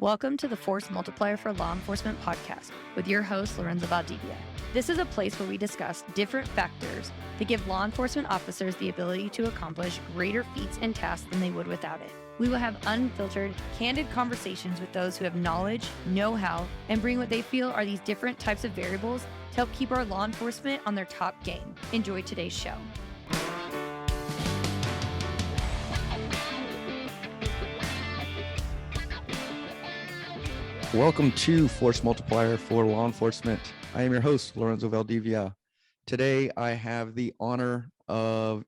Welcome to the Force Multiplier for Law Enforcement podcast with your host, Luiza Machado. This is a place where we discuss different factors that give law enforcement officers the ability to accomplish greater feats and tasks than they would without it. We will have unfiltered, candid conversations with those who have knowledge, know-how, and bring what they feel are these different types of variables to help keep our law enforcement on their top game. Enjoy today's show. Welcome to Force Multiplier for Law Enforcement. I am your host, Lorenzo Valdivia. Today, I have the honor of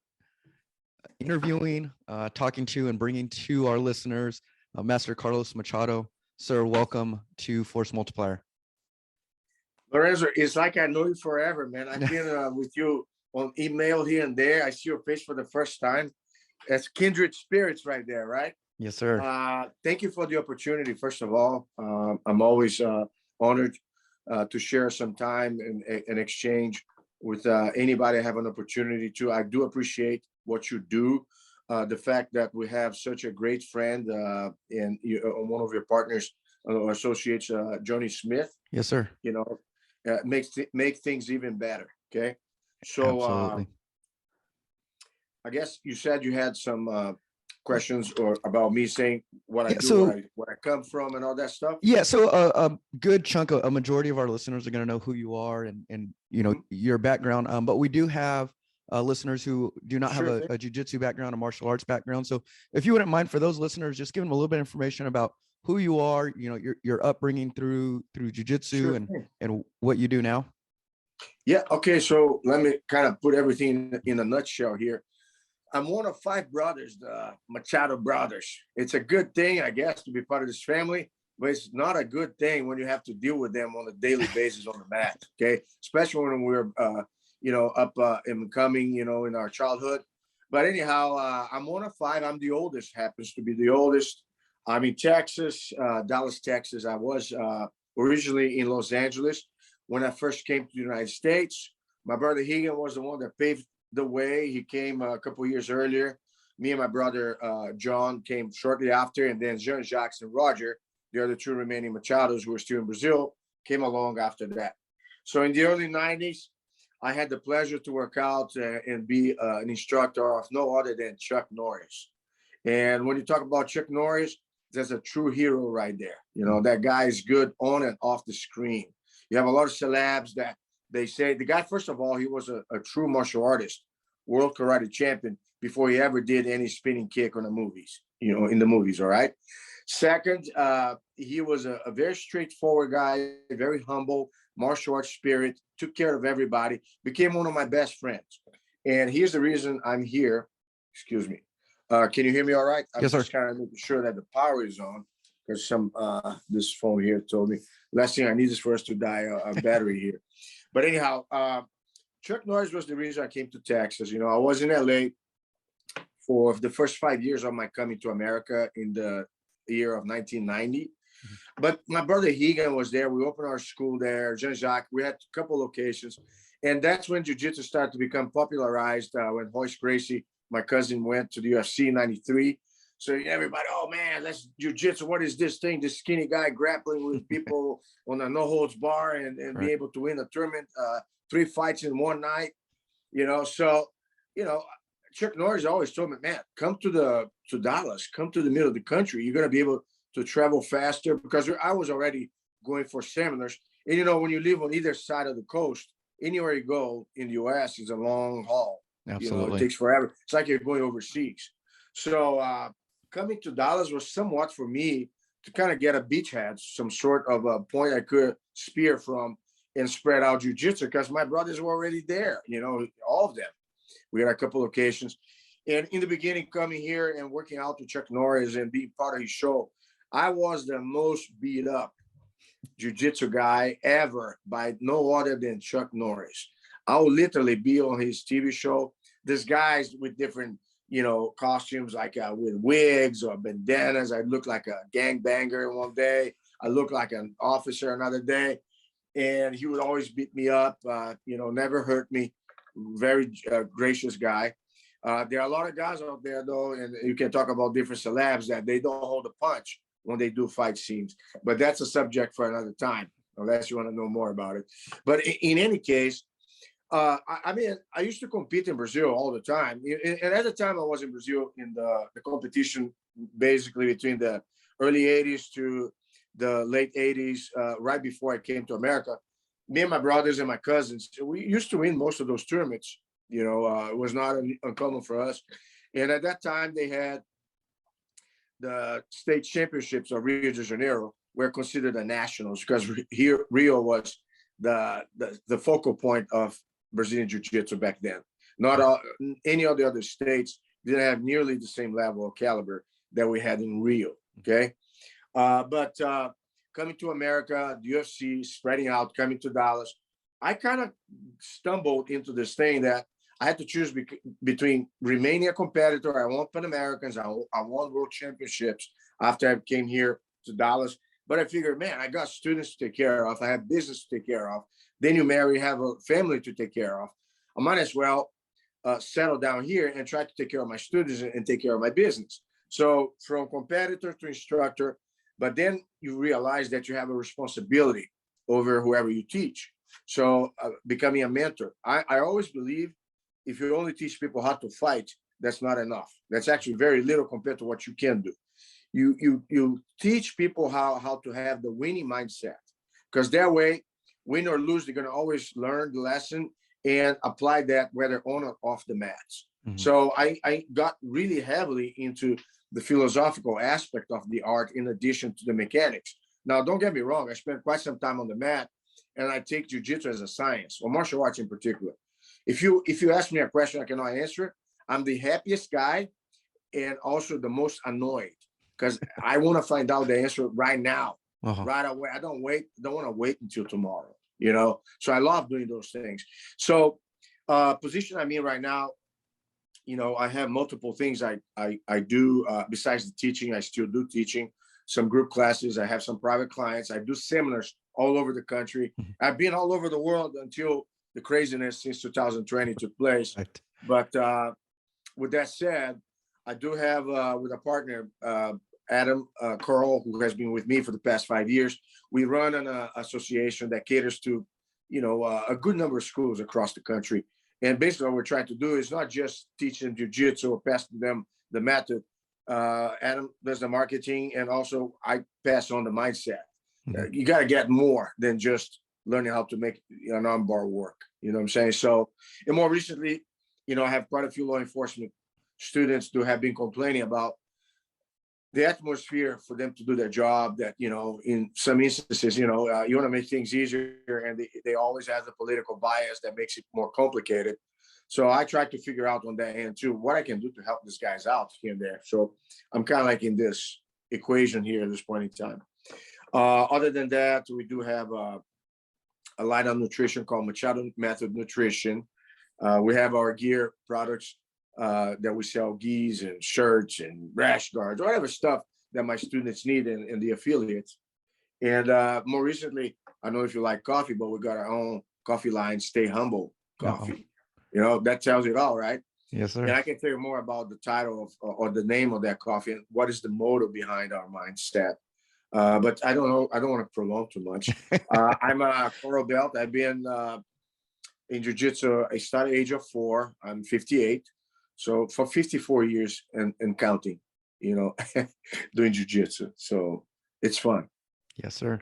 interviewing, talking to, and bringing to our listeners, Master Carlos Machado. Sir, welcome to Force Multiplier. Lorenzo, it's like I know you forever, man. I've been with you on email here and there. I see your face for the first time. That's kindred spirits right there, right? Yes, sir. Thank you for the opportunity, first of all. I'm always honored to share some time and exchange with anybody I have an opportunity to. I do appreciate what you do. The fact that we have such a great friend and one of your partners or associates, Johnny Smith. Yes, sir. You know, make things even better. Okay. So I guess you said you had some questions or about me saying what I do, where I come from and all that stuff. Yeah. So a good chunk of a majority of our listeners are going to know who you are and you know, your background. But we do have listeners who do not have a jiu-jitsu background, a martial arts background. So if you wouldn't mind, for those listeners, just give them a little bit of information about who you are, you know, your upbringing through jiu-jitsu and what you do now. Yeah. Okay. So let me kind of put everything in a nutshell here. I'm one of 5 brothers, the Machado brothers. It's a good thing, I guess, to be part of this family, but it's not a good thing when you have to deal with them on a daily basis on the mat, okay? Especially when we're, up and coming, in our childhood. But anyhow, I'm one of 5. I'm the oldest, happens to be the oldest. I'm in Texas, Dallas, Texas. I was originally in Los Angeles when I first came to the United States. My brother Higan was the one that paved the way. He came a couple of years earlier. Me and my brother John came shortly after, and then Jean-Jacques and Roger, the other 2 remaining Machados who were still in Brazil, came along after that. So in the early 90s, I had the pleasure to work out and be an instructor of no other than Chuck Norris. And when you talk about Chuck Norris, there's a true hero right there. You know, that guy is good on and off the screen. You have a lot of celebs that they say the guy, first of all, he was a true martial artist, world karate champion before he ever did any spinning kick on the movies, in the movies. All right. Second, he was a very straightforward guy, very humble, martial arts spirit, took care of everybody, became one of my best friends. And here's the reason I'm here. Excuse me. Can you hear me all right? I'm just kind of making sure that the power is on because this phone here told me last thing I need is for us to die a battery here. But anyhow, Chuck Norris was the reason I came to Texas. I was in LA for the first 5 years of my coming to America in the year of 1990. But my brother Higan was there. We opened our school there. Jean-Jacques, we had a couple locations. And that's when jiu-jitsu started to become popularized when Rolls Gracie, my cousin, went to the UFC in 93. So everybody, oh man, that's jiu-jitsu. What is this thing? This skinny guy grappling with people on a no-holds bar and be able to win a tournament, 3 fights in one night, So, Chuck Norris always told me, man, come to Dallas, come to the middle of the country. You're going to be able to travel faster because I was already going for seminars. And, when you live on either side of the coast, anywhere you go in the U.S. is a long haul. Absolutely. It takes forever. It's like you're going overseas. So, coming to Dallas was somewhat for me to kind of get a beachhead, some sort of a point I could spear from and spread out jiu-jitsu because my brothers were already there, all of them. We had a couple locations. And in the beginning, coming here and working out with Chuck Norris and being part of his show, I was the most beat up jiu-jitsu guy ever by no other than Chuck Norris. I would literally be on his TV show. There's guys with different costumes like with wigs or bandanas. I look like a gangbanger one day. I look like an officer another day. And he would always beat me up, never hurt me. Very gracious guy. There are a lot of guys out there, though, and you can talk about different celebs that they don't hold a punch. when they do fight scenes. But that's a subject for another time, unless you want to know more about it. But in any case, I mean, I used to compete in Brazil all the time. And at the time I was in Brazil in the competition, basically between the early 80s to the late 80s, right before I came to America. Me and my brothers and my cousins, we used to win most of those tournaments. You know, it was not uncommon for us. And at that time, they had the state championships of Rio de Janeiro were considered the nationals, because here Rio was the focal point of Brazilian Jiu-Jitsu back then. Not all, any of the other states didn't have nearly the same level of caliber that we had in Rio. Okay, but coming to America, the UFC spreading out, coming to Dallas, I kind of stumbled into this thing that I had to choose between remaining a competitor. I won Pan Americans. I won World Championships after I came here to Dallas. But I figured, man, I got students to take care of. I have business to take care of. Then you marry, have a family to take care of. I might as well settle down here and try to take care of my students and take care of my business. So from competitor to instructor, but then you realize that you have a responsibility over whoever you teach. So becoming a mentor. I always believe if you only teach people how to fight, that's not enough. That's actually very little compared to what you can do. You teach people how to have the winning mindset, because that way, win or lose, they're going to always learn the lesson and apply that whether on or off the mats. Mm-hmm. So I got really heavily into the philosophical aspect of the art in addition to the mechanics. Now, don't get me wrong. I spent quite some time on the mat, and I take jiu-jitsu as a science, or martial arts in particular. If you ask me a question I cannot answer, I'm the happiest guy and also the most annoyed, because I want to find out the answer right now, right away. I don't want to wait until tomorrow, you know? So I love doing those things. So position I'm in right now, you know, I have multiple things I do besides the teaching. I still do teaching, some group classes. I have some private clients. I do seminars all over the country. I've been all over the world until the craziness since 2020 took place. Right. But with that said, I do have with a partner, Adam Carl, who has been with me for the past 5 years. We run an association that caters to, you know, a good number of schools across the country. And basically what we're trying to do is not just teach them jiu-jitsu or pass them the method. Adam does the marketing, and also I pass on the mindset. Mm-hmm. You got to get more than just learning how to make an armbar work. You know what I'm saying? So, and more recently, you know, I have quite a few law enforcement students who have been complaining about the atmosphere for them to do their job, that, you know, in some instances, you know, you want to make things easier, and they always have the political bias that makes it more complicated. So I try to figure out on that end too, what I can do to help these guys out here and there. So I'm kind of like in this equation here at this point in time. Other than that, we do have a line of nutrition called Machado Method Nutrition. We have our gear products that we sell, gis and shirts and rash guards, whatever stuff that my students need and the affiliates. And more recently, I don't know if you like coffee, but we got our own coffee line, Stay Humble Coffee. You know, that tells it all, right? Yes, sir. And I can tell you more about the title of or the name of that coffee and what is the motto behind our mindset. But I don't know. I don't want to prolong too much. I'm a coral belt. I've been in jiu-jitsu. I started age of 4. I'm 58. So for 54 years and counting, you know, doing jiu-jitsu. So it's fun. Yes, sir.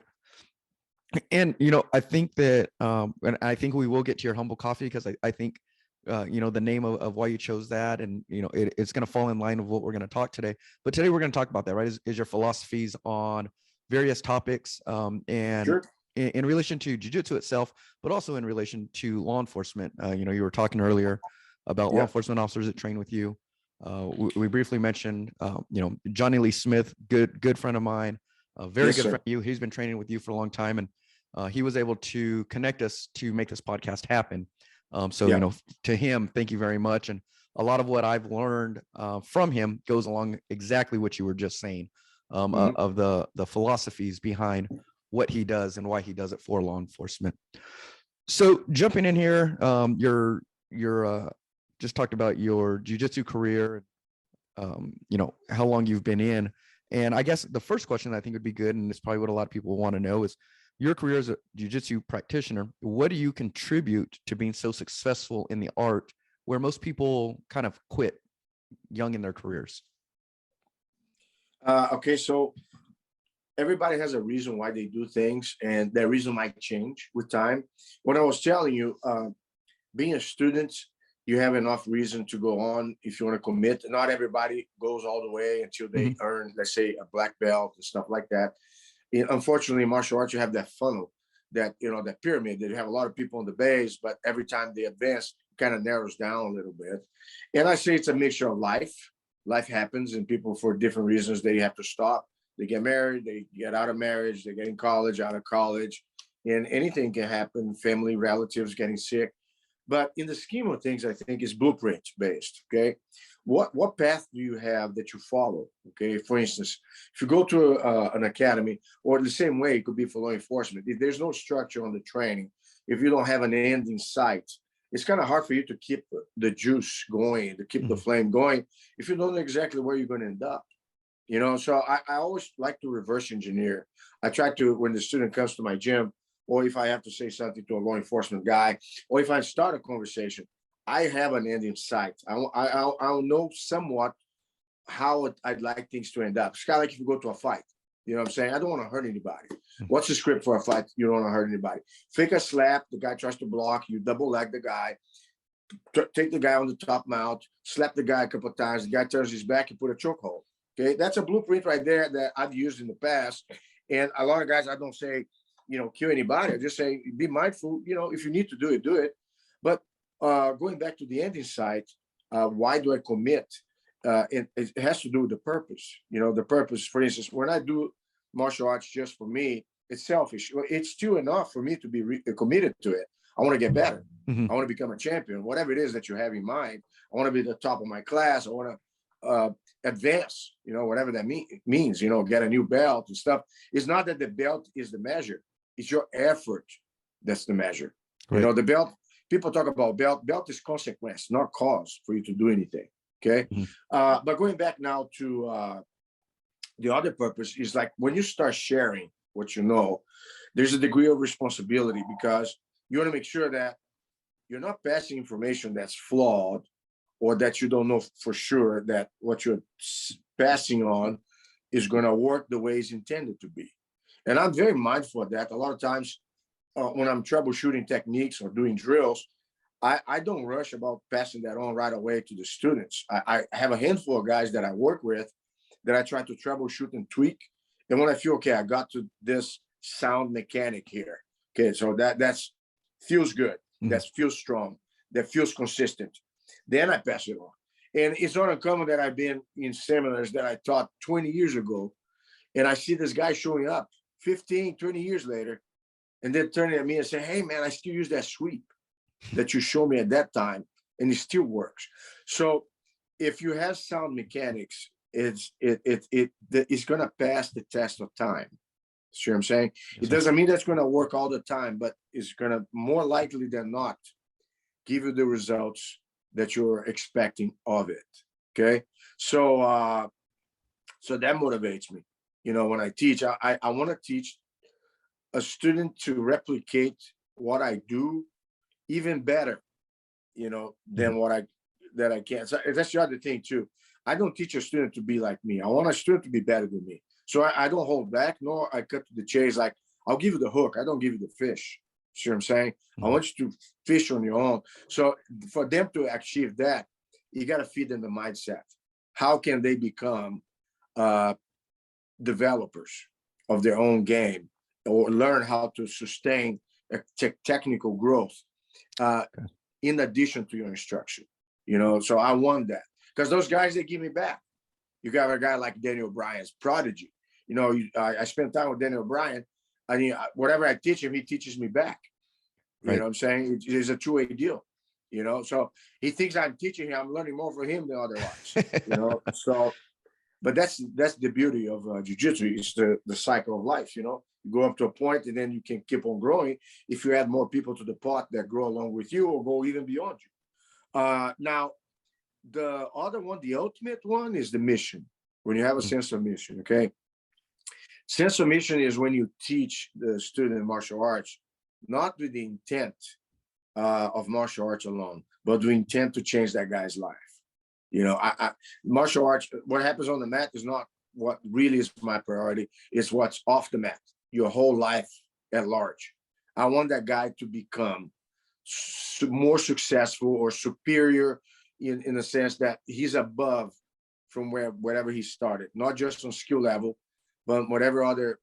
And, you know, I think that, and I think we will get to your humble coffee, because I think, you know, the name of why you chose that, and, you know, it's going to fall in line with what we're going to talk today. But today we're going to talk about that, right? Is your philosophies on various topics, and sure. in relation to jiu-jitsu itself, but also in relation to law enforcement. You know, you were talking earlier about law enforcement officers that train with you. We briefly mentioned, you know, Johnny Lee Smith, good friend of mine, a very good friend of you. He's been training with you for a long time, and he was able to connect us to make this podcast happen. So, you know, to him, thank you very much. And a lot of what I've learned from him goes along exactly what you were just saying, of the philosophies behind what he does and why he does it for law enforcement. So jumping in here, you're just talked about your jiu-jitsu career, you know, how long you've been in. And I guess the first question I think would be good, and it's probably what a lot of people want to know, is your career as a jiu-jitsu practitioner. What do you contribute to being so successful in the art where most people kind of quit young in their careers? Okay, so everybody has a reason why they do things, and that reason might change with time. What I was telling you, being a student, you have enough reason to go on if you want to commit. Not everybody goes all the way until they earn, let's say, a black belt and stuff like that. Unfortunately, in martial arts, you have that funnel, that, you know, that pyramid, that you have a lot of people on the base, but every time they advance, it kind of narrows down a little bit. And I say it's a mixture of life. Life happens, and people, for different reasons, they have to stop. They get married, they get out of marriage, they get in college, out of college, and anything can happen. Family, relatives getting sick. But in the scheme of things, I think it's blueprint based. Okay, what path do you have that you follow? Okay, for instance, if you go to an academy, or the same way it could be for law enforcement, if there's no structure on the training, if you don't have an end in sight, it's kind of hard for you to keep the juice going, to keep the flame going, if you don't know exactly where you're going to end up. You know, so I always like to reverse engineer. I try to, when the student comes to my gym, or if I have to say something to a law enforcement guy, or if I start a conversation, I have an end in sight. I'll know somewhat how I'd like things to end up. It's kind of like if you go to a fight. You know what I'm saying? I don't want to hurt anybody. What's the script for a fight? You don't want to hurt anybody. Fake a slap. The guy tries to block. You double leg the guy. Take the guy on the top mount. Slap the guy a couple of times. The guy turns his back. You put a chokehold. Okay, that's a blueprint right there that I've used in the past. And a lot of guys, I don't say, you know, kill anybody. I just say, be mindful. You know, if you need to do it, do it. But going back to the end in sight, why do I commit? It has to do with the purpose. You know, the purpose, for instance, when I do martial arts just for me, it's selfish. It's still enough for me to be committed to it. I want to get better. I want to become a champion, whatever it is that you have in mind. I want to be the top of my class. I want to advance, you know, whatever that means, you know, get a new belt and stuff. It's not that the belt is the measure. It's your effort that's the measure. Right. You know, the belt, people talk about belt is consequence, not cause for you to do anything. Okay. But going back now to the other purpose is like when you start sharing what you know, there's a degree of responsibility because you want to make sure that you're not passing information that's flawed or that you don't know for sure that what you're passing on is going to work the way it's intended to be. And I'm very mindful of that. A lot of times when I'm troubleshooting techniques or doing drills, I don't rush about passing that on right away to the students. I have a handful of guys that I work with that I try to troubleshoot and tweak. And when I feel, okay, I got to this sound mechanic here. Okay, so that's feels good. That feels strong. That feels consistent. Then I pass it on. And it's not uncommon that I've been in seminars that I taught 20 years ago, and I see this guy showing up 15, 20 years later, and then turning at me and saying, hey, man, I still use that sweep that you showed me at that time, and it still works. So if you have sound mechanics, it's going to pass the test of time. See what I'm saying? It doesn't mean that's going to work all the time, but it's going to more likely than not give you the results that you're expecting of it. Okay. So, so that motivates me. You know, when I teach, I want to teach a student to replicate what I do even better, you know, than what I can. So that's the other thing too. I don't teach a student to be like me. I want a student to be better than me. So I don't hold back, nor I cut to the chase. Like, I'll give you the hook. I don't give you the fish. See what I'm saying? I want you to fish on your own. So for them to achieve that, you got to feed them the mindset. How can they become developers of their own game or learn how to sustain a technical growth in addition to your instruction? You know, so I want that because those guys, they give me back. You got a guy like Daniel Bryan's prodigy. You know, I spent time with Daniel Bryan. I mean, whatever I teach him, he teaches me back. You know what I'm saying? It's a two-way deal, you know? So he thinks I'm teaching him, I'm learning more from him than otherwise, you know? So, but that's the beauty of jiu-jitsu. It's the cycle of life, you know? You go up to a point and then you can keep on growing if you add more people to the pot that grow along with you or go even beyond you. Now, the other one, the ultimate one is the mission. when you have a sense of mission, okay? Sense of mission is when you teach the student martial arts, not with the intent of martial arts alone, but the intent to change that guy's life. You know, martial arts, what happens on the mat is not what really is my priority. It's what's off the mat, your whole life at large. I want that guy to become more successful or superior in the sense that he's above from wherever he started, not just on skill level, but whatever other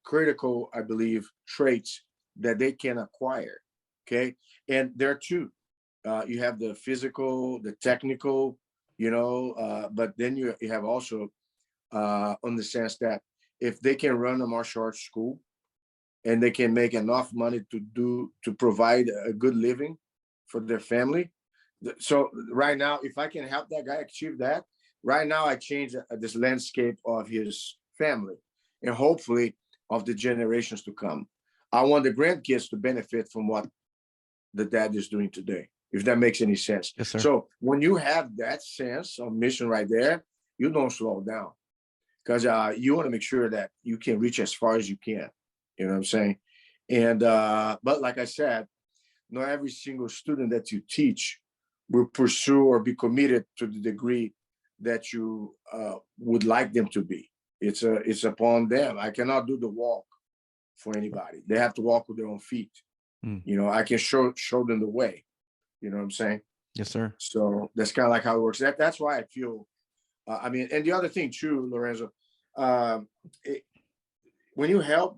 critical, I believe, traits that they can acquire. Okay. And there too, you have the physical, the technical, you know, but then you have also on the sense that if they can run a martial arts school and they can make enough money to provide a good living for their family. So right now, if I can help that guy achieve that, right now I change this landscape of his family and hopefully of the generations to come. I want the grandkids to benefit from what the dad is doing today, if that makes any sense. Yes, sir. So when you have that sense of mission right there, you don't slow down because you want to make sure that you can reach as far as you can. You know what I'm saying? And but like I said, not every single student that you teach will pursue or be committed to the degree that you would like them to be. It's upon them. I cannot do the walk for anybody. They have to walk with their own feet. You know, I can show them the way. You know what I'm saying? Yes, sir. So that's kind of like how it works. That's why I feel. I mean, and the other thing too, Lorenzo, when you help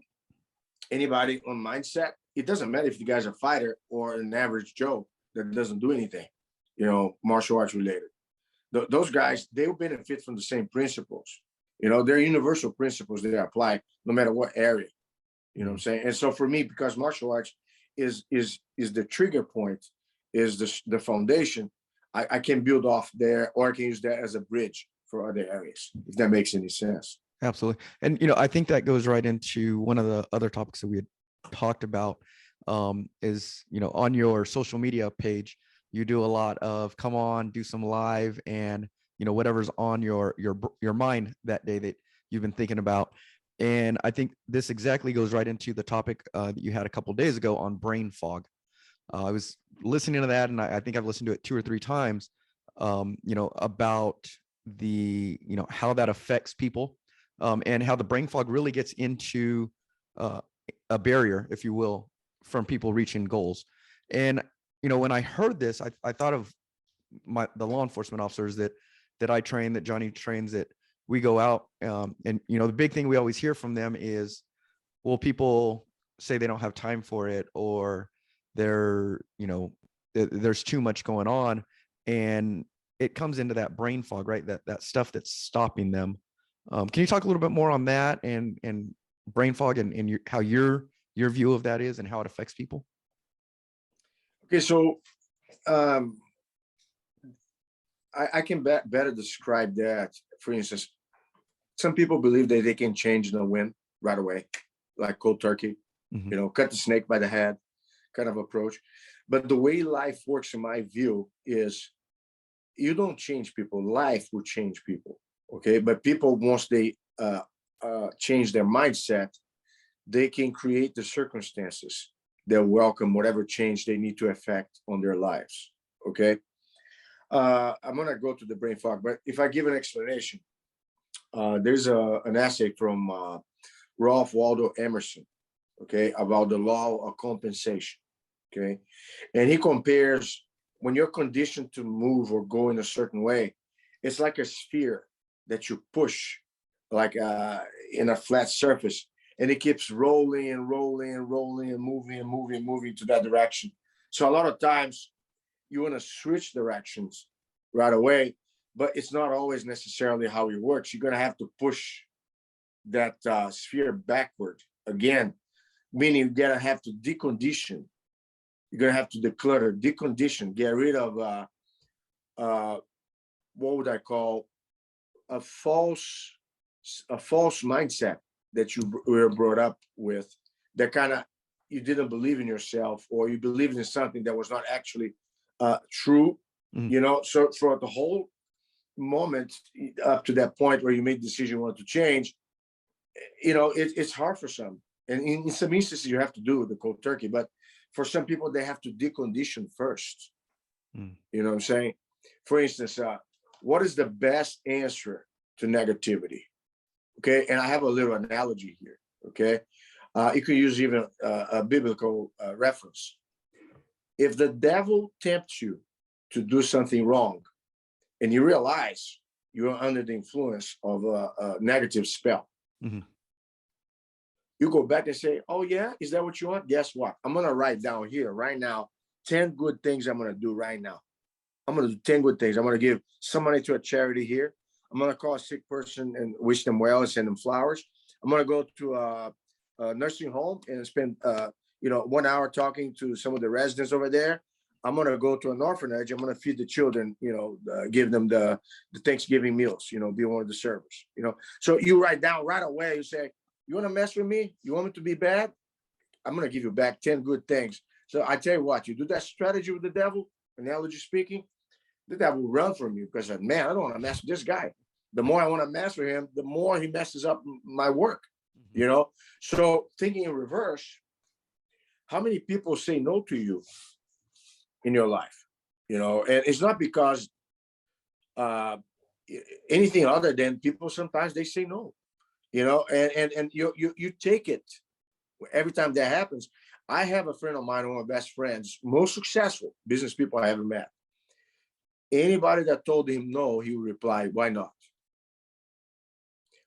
anybody on mindset, it doesn't matter if the guy's a fighter or an average Joe that doesn't do anything, you know, martial arts related. Those guys, they will benefit from the same principles. You know, they're universal principles that apply no matter what area. You know what I'm saying? And so for me, because martial arts is the trigger point, is the foundation, I can build off there, or I can use that as a bridge for other areas, if that makes any sense. Absolutely. And, you know, I think that goes right into one of the other topics that we had talked about is, you know, on your social media page, you do a lot of come on, do some live and, you know, whatever's on your mind that day that you've been thinking about. And I think this exactly goes right into the topic that you had a couple of days ago on brain fog. I was listening to that, and I think I've listened to it 2 or 3 times, you know, about the, you know, how that affects people and how the brain fog really gets into a barrier, if you will, from people reaching goals. And, you know, when I heard this, I thought of the law enforcement officers that I train, that Johnny trains, that we go out and, you know, the big thing we always hear from them is, well, people say they don't have time for it, or they're, you know, there's too much going on, and it comes into that brain fog, right? That stuff that's stopping them. Can you talk a little bit more on that and brain fog and how your view of that is and how it affects people? Okay, so I can better describe that. For instance, some people believe that they can change the wind right away, like cold turkey, you know, cut the snake by the head kind of approach. But the way life works, in my view, is you don't change people. Life will change people, okay? But people, once they change their mindset, they can create the circumstances that welcome whatever change they need to affect on their lives, okay? I'm gonna go to the brain fog, but if I give an explanation, there's an essay from Ralph Waldo Emerson, okay, about the law of compensation, okay? And he compares when you're conditioned to move or go in a certain way, it's like a sphere that you push like in a flat surface, and it keeps rolling and rolling and rolling and moving to that direction. So a lot of times you want to switch directions right away, but it's not always necessarily how it works. You're going to have to push that sphere backward again, meaning you're going to have to decondition. You're going to have to declutter, decondition, get rid of what would I call a false mindset that you were brought up with, that kind of you didn't believe in yourself, or you believed in something that was not actually true. You know, so for the whole moment up to that point where you made the decision you want to change, it's hard for some. And in some instances, you have to do the cold turkey. But for some people, they have to decondition first. You know what I'm saying? For instance, what is the best answer to negativity? Okay. And I have a little analogy here. Okay. You could use even a biblical reference. If the devil tempts you to do something wrong and you realize you're under the influence of a negative spell, you go back and say, oh, yeah, is that what you want? Guess what? I'm going to write down here right now 10 good things I'm going to do right now. I'm going to do 10 good things. I'm going to give some money to a charity here. I'm going to call a sick person and wish them well and send them flowers. I'm going to go to a nursing home and spend 1 hour talking to some of the residents over there. I'm going to go to an orphanage. I'm going to feed the children, give them the Thanksgiving meals, be one of the servers, So you write down right away, you say, you want to mess with me? You want me to be bad? I'm going to give you back 10 good things. So I tell you what, you do that strategy with the devil, analogy speaking, the devil will run from you because, man, I don't want to mess with this guy. The more I want to mess with him, the more he messes up my work, So thinking in reverse, how many people say no to you in your life? And it's not because anything other than people sometimes they say no, and you take it every time that happens. I have a friend of mine, one of my best friends, most successful business people I ever met. Anybody that told him no, he would reply, why not?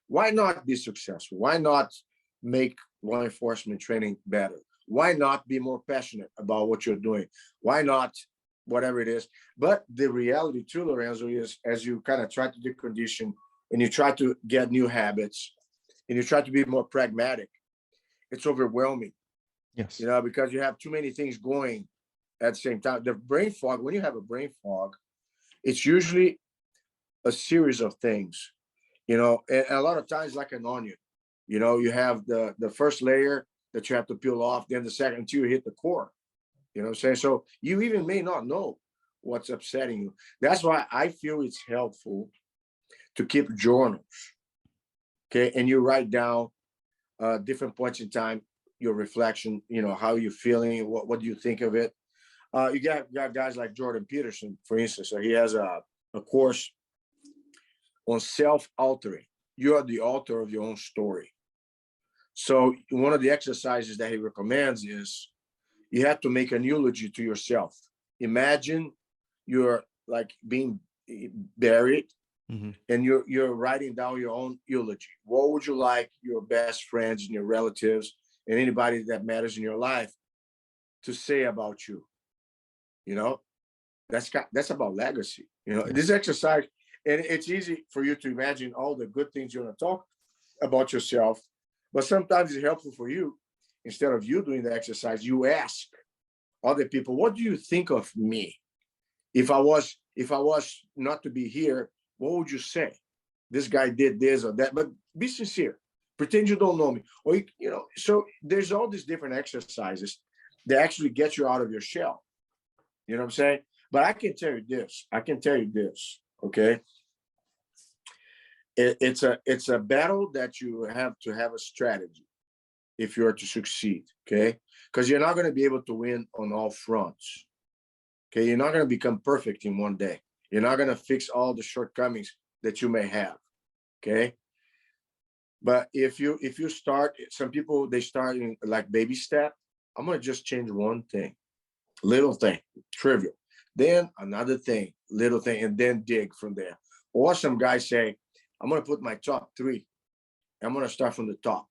Why not be successful? Why not make law enforcement training better? Why not be more passionate about what you're doing? Why not whatever it is? But the reality too, Lorenzo, is as you kind of try to decondition and you try to get new habits and you try to be more pragmatic, it's overwhelming. Yes. Because you have too many things going at the same time. The brain fog, when you have a brain fog, it's usually a series of things, and a lot of times like an onion, you have the first layer that you have to peel off, then the second until you hit the core, you know what I'm saying? So you even may not know what's upsetting you. That's why I feel it's helpful to keep journals, okay? And you write down different points in time, your reflection, how you're feeling, what do you think of it? You got guys like Jordan Peterson, for instance. So he has a course on self-altering. You are the author of your own story. So one of the exercises that he recommends is you have to make an eulogy to yourself. Imagine you're like being buried and you're writing down your own eulogy. What would you like your best friends and your relatives and anybody that matters in your life to say about you? That's about legacy. This exercise, and it's easy for you to imagine all the good things you want to talk about yourself, but sometimes it's helpful for you, instead of you doing the exercise, you ask other people, what do you think of me? If I was not to be here, what would you say? This guy did this or that, but be sincere. Pretend you don't know me. Or, so there's all these different exercises that actually get you out of your shell. You know what I'm saying? But I can tell you this. Okay. It's a battle that you have to have a strategy if you are to succeed. Okay. Because you're not going to be able to win on all fronts. Okay. You're not going to become perfect in one day. You're not going to fix all the shortcomings that you may have. Okay. But if you start, some people, they start in like baby step. I'm going to just change one thing. Little thing, trivial. Then another thing, little thing, and then dig from there. Or some guys say, I'm going to put my top 3. I'm going to start from the top.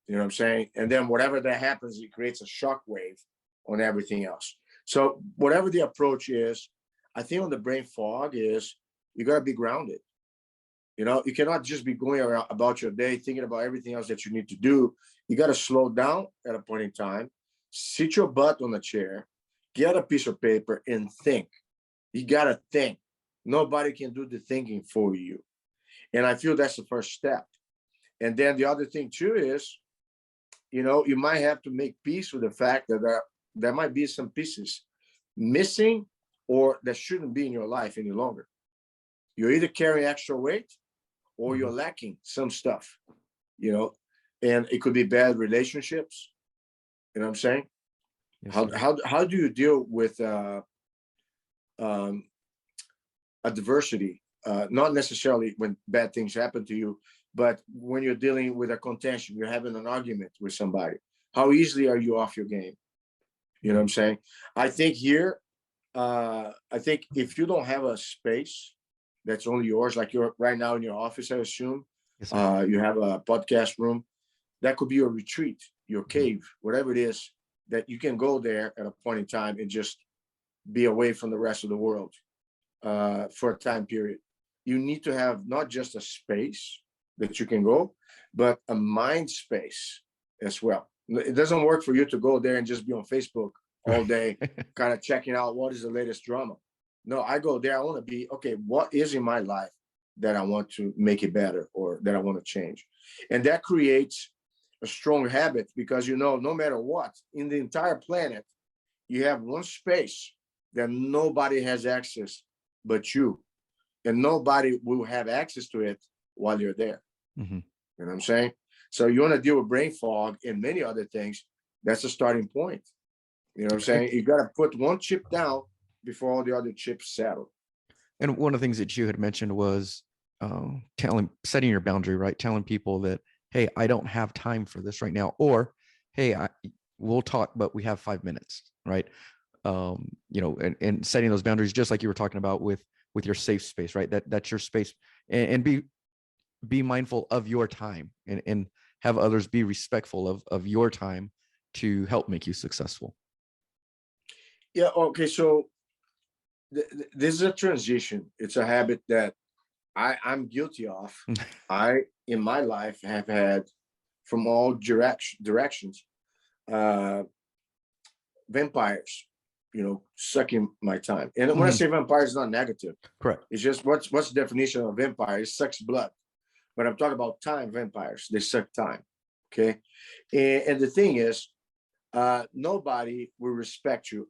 You know what I'm saying? And then whatever that happens, it creates a shockwave on everything else. So whatever the approach is, I think on the brain fog is you got to be grounded. You cannot just be going around about your day thinking about everything else that you need to do. You got to slow down at a point in time, sit your butt on a chair, get a piece of paper and think. You got to think. Nobody can do the thinking for you. And I feel that's the first step. And then the other thing too is, you might have to make peace with the fact that there might be some pieces missing or that shouldn't be in your life any longer. You're either carrying extra weight or you're lacking some stuff, you know, and it could be bad relationships. You know what I'm saying? Yes, How do you deal with adversity? Not necessarily when bad things happen to you, but when you're dealing with a contention, you're having an argument with somebody. How easily are you off your game? You know what I'm saying? I think here, I think if you don't have a space that's only yours, like you're right now in your office, I assume, yes, sir. you have a podcast room, that could be your retreat, your cave, whatever it is, that you can go there at a point in time and just be away from the rest of the world for a time period. You need to have not just a space that you can go, but a mind space as well. It doesn't work for you to go there and just be on Facebook all day, kind of checking out what is the latest drama. No, I go there. I want to be, okay, what is in my life that I want to make it better or that I want to change? And that creates a strong habit because, you know, no matter what, in the entire planet, you have one space that nobody has access but you. And nobody will have access to it while you're there. You know what I'm saying? So you want to deal with brain fog and many other things. That's a starting point. You know what I'm saying? You got to put one chip down before all the other chips settle. And one of the things that you had mentioned was setting your boundary, right? Telling people that, hey, I don't have time for this right now. Or, hey, we'll talk, but we have 5 minutes, right? You know, and setting those boundaries, just like you were talking about with your safe space, right? That's your space, and be mindful of your time and have others be respectful of your time to help make you successful. Yeah. Okay. So this is a transition. It's a habit that I'm guilty of. I, in my life, have had from all directions, vampires, you know, sucking my time. And when I say vampire, it's not negative. Correct. It's just what's the definition of vampire? It sucks blood. But I'm talking about time vampires. They suck time. Okay. And the thing is, nobody will respect you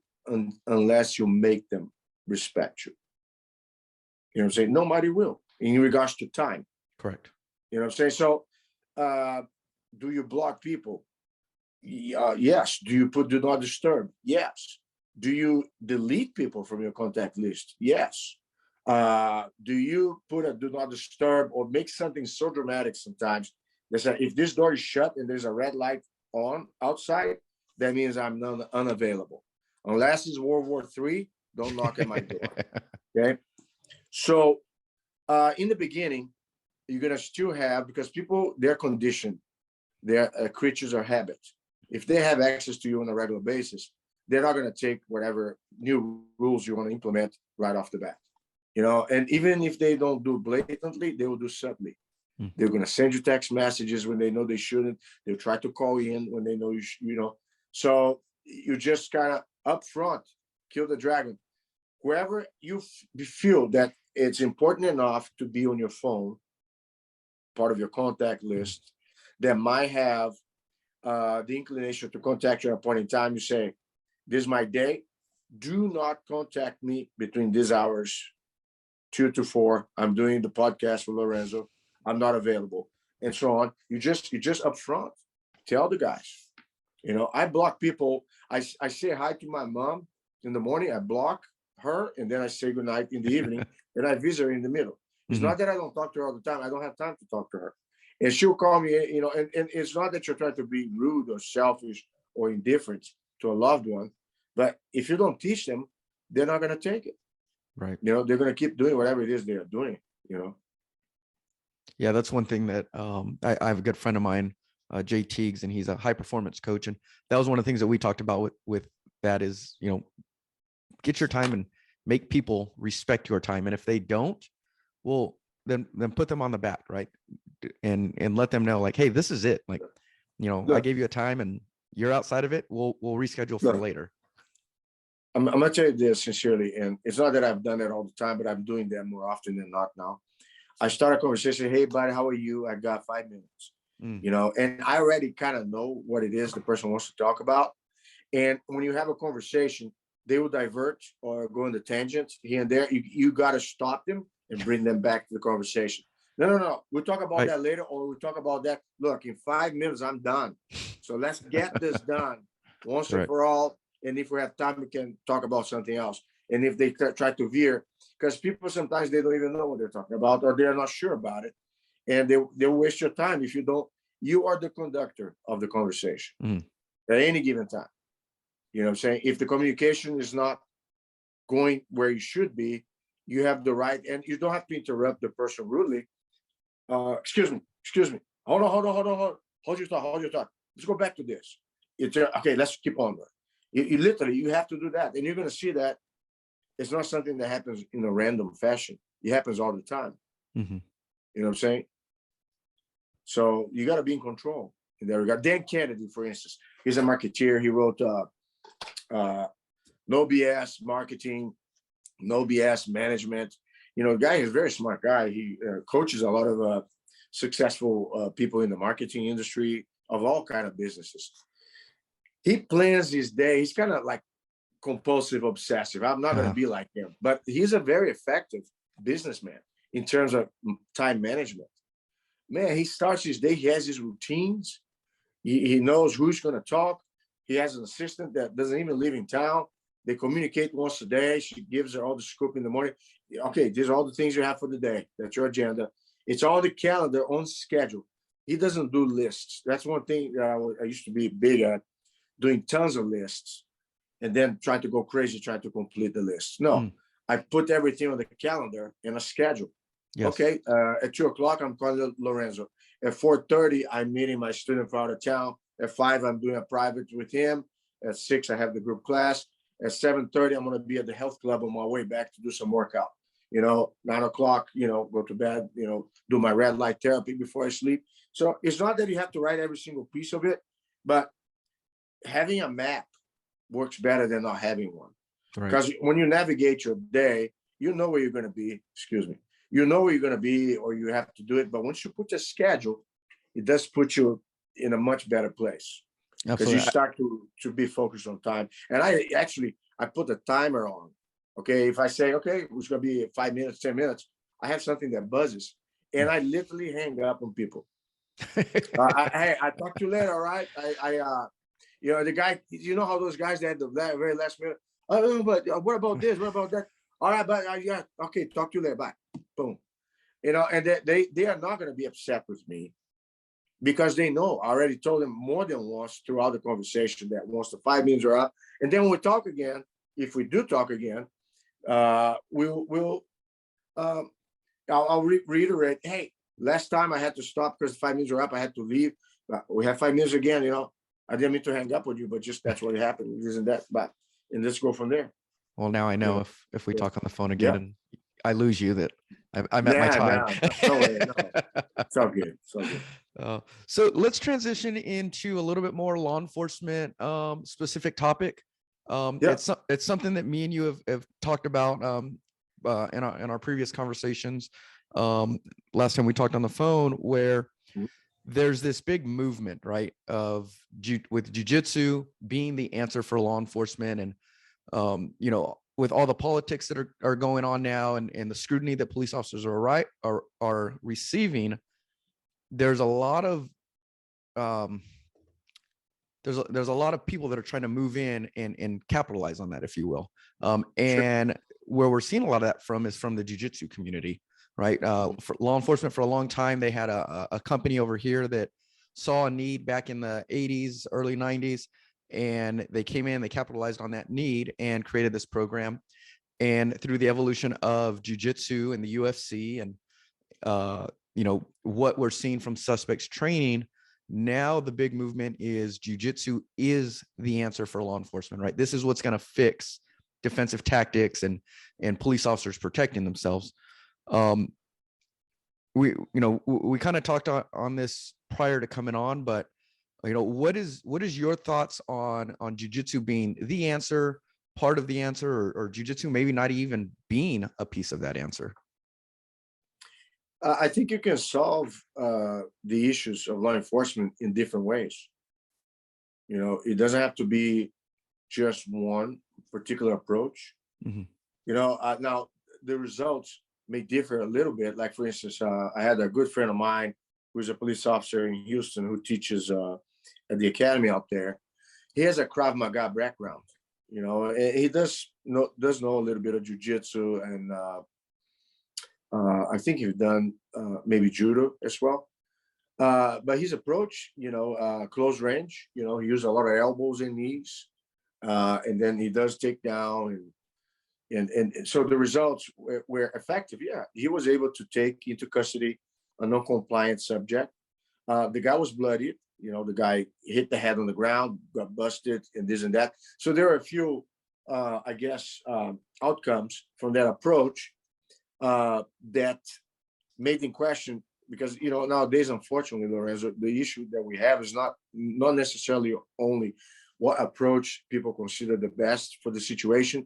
unless you make them respect you. You know what I'm saying? Nobody will in regards to time. Correct. You know what I'm saying? So do you block people? Yes. Do you put do not disturb? Yes. Do you delete people from your contact list? Yes. Do you put a do not disturb or make something so dramatic sometimes that if this door is shut and there's a red light on outside, that means I'm unavailable. Unless it's World War III, don't knock at my door. Okay. So in the beginning, you're going to still have, because people, they're conditioned. They're creatures of habit. If they have access to you on a regular basis, they're not going to take whatever new rules you want to implement right off the bat. You know, and even if they don't do blatantly, they will do subtly. They're going to send you text messages when they know they shouldn't. They'll try to call you in when they know you know. So you just kind of up front, kill the dragon. Whoever you feel that it's important enough to be on your phone, part of your contact list, that might have the inclination to contact you at a point in time, you say, this is my day. Do not contact me between these hours, 2 to 4. I'm doing the podcast for Lorenzo. I'm not available, and so on. You just upfront tell the guys. You know, I block people. I say hi to my mom in the morning. I block her, and then I say goodnight in the evening, and I visit her in the middle. It's not that I don't talk to her all the time. I don't have time to talk to her, and she'll call me. You know, and it's not that you're trying to be rude or selfish or indifferent to a loved one, but if you don't teach them, they're not going to take it. Right. You know, they're going to keep doing whatever it is they are doing. You know. Yeah, that's one thing that I have a good friend of mine, Jay Teagues, and he's a high performance coach. And that was one of the things that we talked about with that is, you know, get your time and make people respect your time. And if they don't, well, then put them on the back, right? And let them know, like, hey, this is it. Like, you know, I gave you a time and you're outside of it. We'll reschedule for later. I'm gonna tell you this sincerely, and it's not that I've done it all the time, but I'm doing that more often than not now. I start a conversation, hey, buddy, how are you? I got 5 minutes, you know, and I already kind of know what it is the person wants to talk about. And when you have a conversation, they will divert or go into tangents here and there. You got to stop them and bring them back to the conversation. No. We'll talk about Right. that later, or we'll talk about that. Look, in 5 minutes, I'm done. So let's get this done once and for all. And if we have time, we can talk about something else. And if they try to veer, because people sometimes they don't even know what they're talking about, or they're not sure about it, and they'll waste your time if you don't. You are the conductor of the conversation at any given time. You know what I'm saying? If the communication is not going where you should be, you have the right, and you don't have to interrupt the person rudely. Excuse me. Hold on. Hold your thought. Let's go back to this. It's okay. Let's keep on. You literally, you have to do that. And you're going to see that it's not something that happens in a random fashion. It happens all the time. You know what I'm saying? So you got to be in control in that regard. Dan Kennedy, for instance, he's a marketeer. He wrote No BS Marketing, No BS Management. You know, the guy is a very smart guy. He coaches a lot of successful people in the marketing industry of all kind of businesses. He plans his day. He's kind of like compulsive, obsessive. I'm not going to be like him, but he's a very effective businessman in terms of time management. Man, he starts his day. He has his routines. He knows who's going to talk. He has an assistant that doesn't even live in town. They communicate once a day. She gives her all the scoop in the morning. Okay, these are all the things you have for the day. That's your agenda. It's all the calendar on schedule. He doesn't do lists. That's one thing that I used to be big at, doing tons of lists and then trying to go crazy, trying to complete the list. No, I put everything on the calendar in a schedule. Yes. Okay, at 2 o'clock, I'm calling Lorenzo. At 4:30, I'm meeting my student from out of town. At 5, I'm doing a private with him. At 6, I have the group class. At 7:30, I'm going to be at the health club on my way back to do some workout. 9 o'clock, go to bed, do my red light therapy before I sleep. So it's not that you have to write every single piece of it, but having a map works better than not having one. Because when you navigate your day, you know where you're going to be. You know where you're going to be, or you have to do it. But once you put a schedule, it does put you in a much better place. Because you start to be focused on time. And I put a timer on. Okay, if I say, okay, it's going to be 5 minutes, 10 minutes, I have something that buzzes. And I literally hang up on people. I talk to you later, all right? The guy, you know how those guys that had the very last minute, but what about this? What about that? All right, but yeah, okay, talk to you later, bye. Boom. And they are not going to be upset with me because they know. I already told them more than once throughout the conversation that once the 5 minutes are up, and then when we talk again, if we do talk again, I'll reiterate, hey, last time I had to stop because 5 minutes are up, I had to leave. We have 5 minutes again, I didn't mean to hang up with you, but just that's what happened. Isn't that? And let's go from there. Well, now I know if we talk on the phone again and I lose you, that I'm at my time. No. It's all good. So let's transition into a little bit more law enforcement specific topic. It's something that me and you have talked about in our previous conversations. Last time we talked on the phone, where there's this big movement, right, with jiu-jitsu being the answer for law enforcement, and with all the politics that are going on now, and the scrutiny that police officers are receiving, there's a lot of there's a lot of people that are trying to move in and capitalize on that, if you will. And where we're seeing a lot of that is from the jiu-jitsu community, right? For law enforcement, for a long time, they had a company over here that saw a need back in the 80s, early 90s, and they came in, they capitalized on that need and created this program. And through the evolution of jiu-jitsu and the UFC and what we're seeing from suspects training, now the big movement is jiu-jitsu is the answer for law enforcement, right? This is what's going to fix defensive tactics and police officers protecting themselves. We kind of talked on this prior to coming on, but what is your thoughts on jiu-jitsu being the answer, part of the answer, or jiu-jitsu maybe not even being a piece of that answer? I think you can solve the issues of law enforcement in different ways. It doesn't have to be just one particular approach. Now the results may differ a little bit. Like, for instance, I had a good friend of mine who's a police officer in Houston who teaches at the academy out there. He has a Krav Maga background, you know, and he does know a little bit of jiu-jitsu, and I think he's done maybe judo as well. But his approach, you know, close range, you know, he uses a lot of elbows and knees, and then he does take down, and so the results were effective. Yeah, he was able to take into custody a non-compliant subject. The guy was bloodied. You know, the guy hit the head on the ground, got busted, and this and that. So there are a few, I guess, outcomes from that approach that made him question, because, you know, nowadays, unfortunately, Lorenzo, the issue that we have is not necessarily only what approach people consider the best for the situation,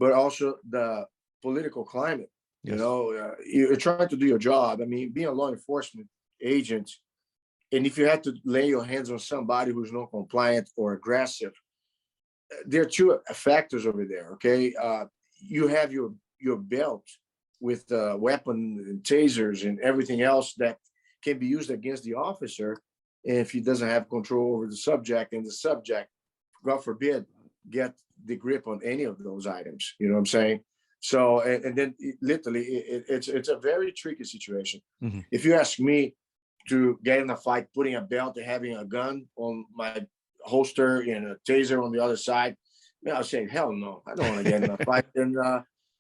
but also the political climate. Yes. You know, you're trying to do your job. I mean, being a law enforcement agent, and if you had to lay your hands on somebody who's not compliant or aggressive, there are two factors over there. Okay, you have your belt with weapon and tasers and everything else that can be used against the officer if he doesn't have control over the subject, and the subject, God forbid, get the grip on any of those items. You know what I'm saying? So, and then literally, it's a very tricky situation. Mm-hmm. If you ask me to get in a fight, putting a belt and having a gun on my holster and a taser on the other side, I'll say, hell no, I don't want to get in a fight. And,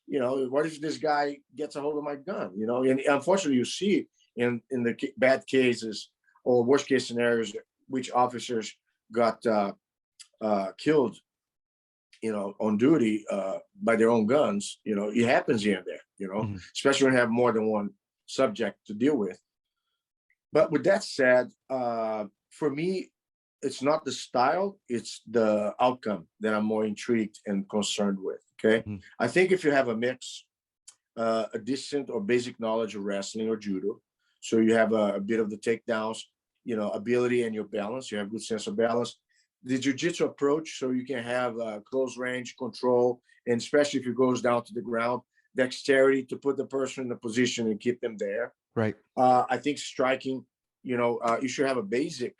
you know, what if this guy gets a hold of my gun? You know, and unfortunately, you see in the bad cases or worst case scenarios, which officers got killed, you know, on duty by their own guns. You know, it happens here and there, you know, mm-hmm. especially when you have more than one subject to deal with. But with that said, for me, it's not the style, it's the outcome that I'm more intrigued and concerned with, okay? Mm-hmm. I think if you have a mix, a decent or basic knowledge of wrestling or judo, so you have a bit of the takedowns, you know, ability and your balance, you have good sense of balance. The jiu-jitsu approach, so you can have close range control, and especially if it goes down to the ground, dexterity to put the person in a position and keep them there. Right. I think striking, you know, you should have a basic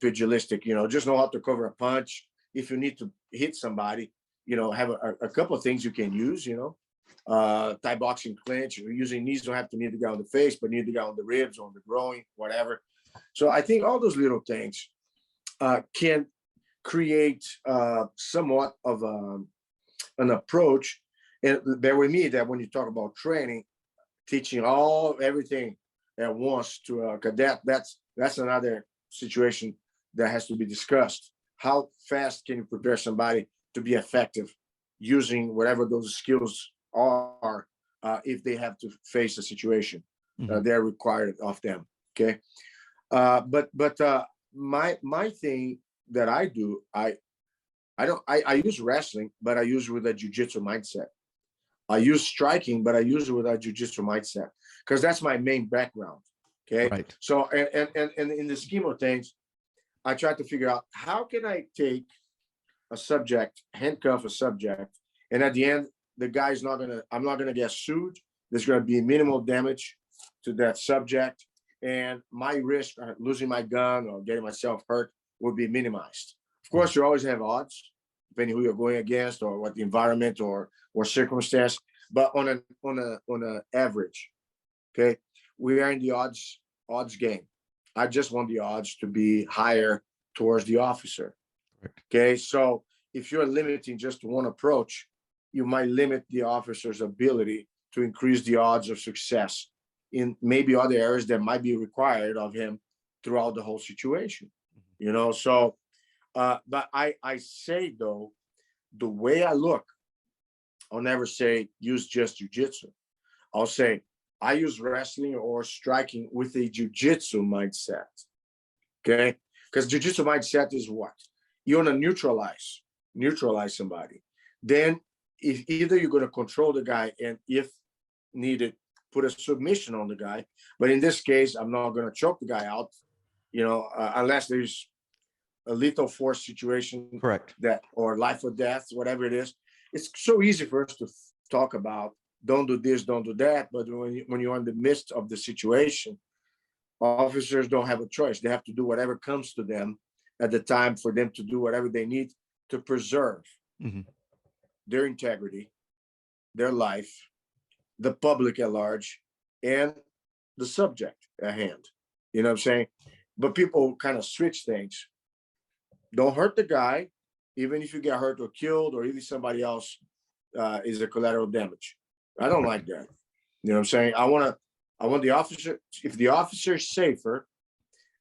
pugilistic, you know, just know how to cover a punch. If you need to hit somebody, you know, have a couple of things you can use, you know, Thai boxing clinch, using knees, don't have to need the guy on the face, but need the guy on the ribs, on the groin, whatever. So I think all those little things can create somewhat of an approach. And bear with me that when you talk about training, teaching everything at once to a cadet, that's another situation that has to be discussed. How fast can you prepare somebody to be effective using whatever those skills are if they have to face a situation they're required of them? Okay, but my thing that I do, I use wrestling, but I use it with a jiu-jitsu mindset. I use striking, but I use it with a jiu-jitsu mindset because that's my main background. Okay. Right. So, and in the scheme of things, I try to figure out how can I take a subject, handcuff a subject, and at the end, I'm not gonna get sued. There's gonna be minimal damage to that subject, and my risk of losing my gun or getting myself hurt will be minimized. Of course, you always have odds, depending who you're going against or what the environment or circumstance. But on a average, okay, we are in the odds game. I just want the odds to be higher towards the officer. Okay, so if you're limiting just one approach, you might limit the officer's ability to increase the odds of success in maybe other areas that might be required of him throughout the whole situation. You know, so but I say though, the way I look, I'll never say use just jiu-jitsu. I'll say I use wrestling or striking with a jiu-jitsu mindset. Okay, because jiu-jitsu mindset is what? You want to neutralize somebody. Then if either you're going to control the guy and if needed, put a submission on the guy. But in this case, I'm not going to choke the guy out, you know, unless there's a lethal force situation. Correct. That or life or death, whatever it is. It's so easy for us to talk about don't do this, don't do that. But when you're in the midst of the situation, officers don't have a choice. They have to do whatever comes to them at the time for them to do whatever they need to preserve their integrity, their life, the public at large, and the subject at hand. You know what I'm saying? But people kind of switch things. Don't hurt the guy, even if you get hurt or killed, or even somebody else is a collateral damage. I don't like that. You know what I'm saying? I want the officer, if the officer is safer,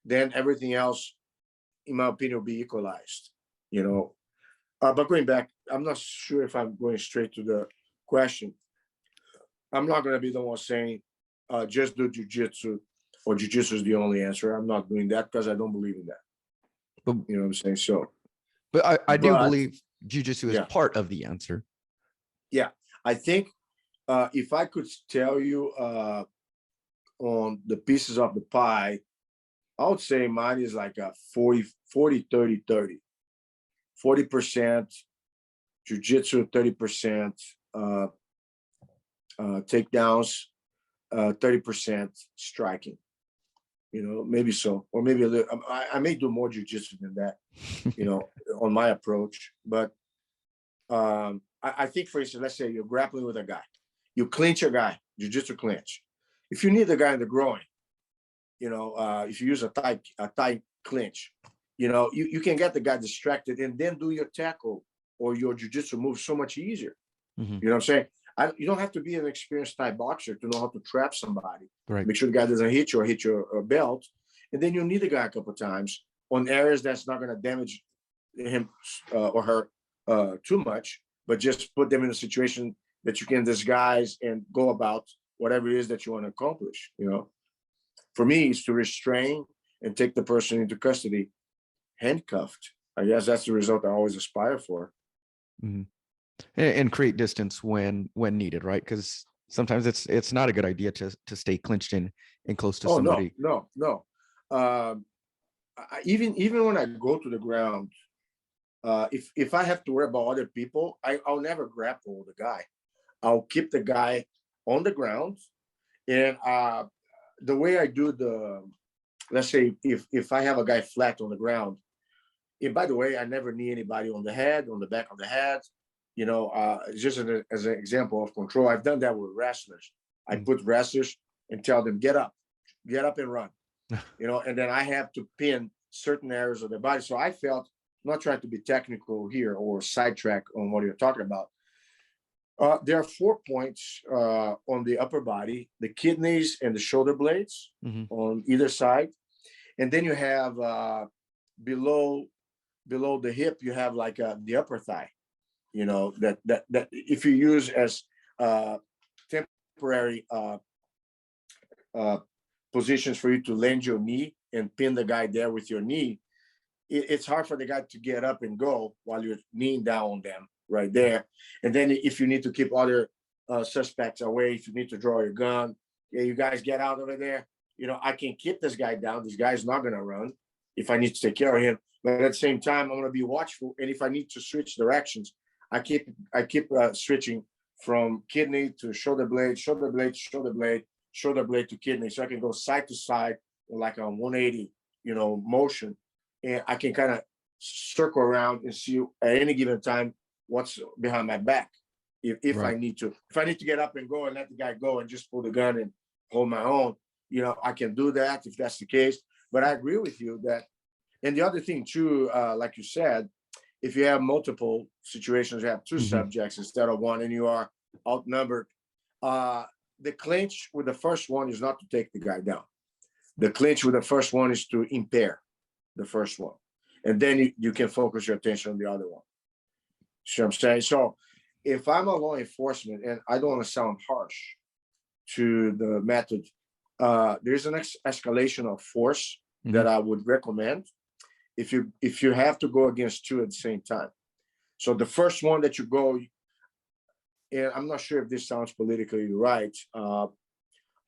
then everything else, in my opinion, will be equalized. You know, but going back, I'm not sure if I'm going straight to the question. I'm not going to be the one saying, just do jiu-jitsu, or jiu-jitsu is the only answer. I'm not doing that because I don't believe in that. But, you know what I'm saying? So, but I do believe jiu-jitsu is part of the answer. Yeah, I think if I could tell you on the pieces of the pie, I would say mine is like a 40, 30, 30. 40% jiu-jitsu, 30% takedowns, 30% striking. You know, maybe so, or maybe a little. I may do more jiu-jitsu than that, you know, on my approach. But I think, for instance, let's say you're grappling with a guy, you clinch a guy, jiu-jitsu clinch. If you need the guy in the groin, you know, if you use a tight clinch, you know, you can get the guy distracted and then do your tackle or your jiu-jitsu move so much easier. You know what I'm saying? You don't have to be an experienced Thai boxer to know how to trap somebody. Right. Make sure the guy doesn't hit you or hit your belt. And then you'll need the guy a couple of times on areas that's not going to damage him or her too much, but just put them in a situation that you can disguise and go about whatever it is that you want to accomplish. You know, for me, it's to restrain and take the person into custody, handcuffed. I guess that's the result I always aspire for. And create distance when needed, right? Because sometimes it's not a good idea to stay clinched in and close to somebody. No. Even when I go to the ground, if I have to worry about other people, I'll never grapple the guy. I'll keep the guy on the ground, and the way I do let's say if I have a guy flat on the ground, and by the way, I never knee anybody on the head, on the back of the head. You know, just as an example of control, I've done that with wrestlers. I put wrestlers and tell them, get up and run, you know, and then I have to pin certain areas of their body. So I felt, not trying to be technical here or sidetrack on what you're talking about. There are 4 points on the upper body, the kidneys and the shoulder blades on either side. And then you have below the hip, you have like the upper thigh. You know, that if you use as temporary positions for you to land your knee and pin the guy there with your knee, it's hard for the guy to get up and go while you're kneeling down on them right there. And then if you need to keep other suspects away, if you need to draw your gun, you guys get out over there. You know, I can keep this guy down. This guy's not going to run if I need to take care of him. But at the same time, I'm going to be watchful. And if I need to switch directions, I keep switching from kidney to shoulder blade, shoulder blade, shoulder blade, shoulder blade to kidney. So I can go side to side like a 180, you know, motion. And I can kind of circle around and see at any given time what's behind my back. If right. I need to get up and go and let the guy go and just pull the gun and hold my own, you know, I can do that if that's the case. But I agree with you that, and the other thing too, like you said, if you have multiple situations, you have two subjects instead of one, and you are outnumbered. The clinch with the first one is not to take the guy down. The clinch with the first one is to impair the first one. And then you can focus your attention on the other one. See what I'm saying? So if I'm a law enforcement, and I don't want to sound harsh to the method, there's an escalation of force that I would recommend if you have to go against two at the same time. So the first one that you go, and I'm not sure if this sounds politically right,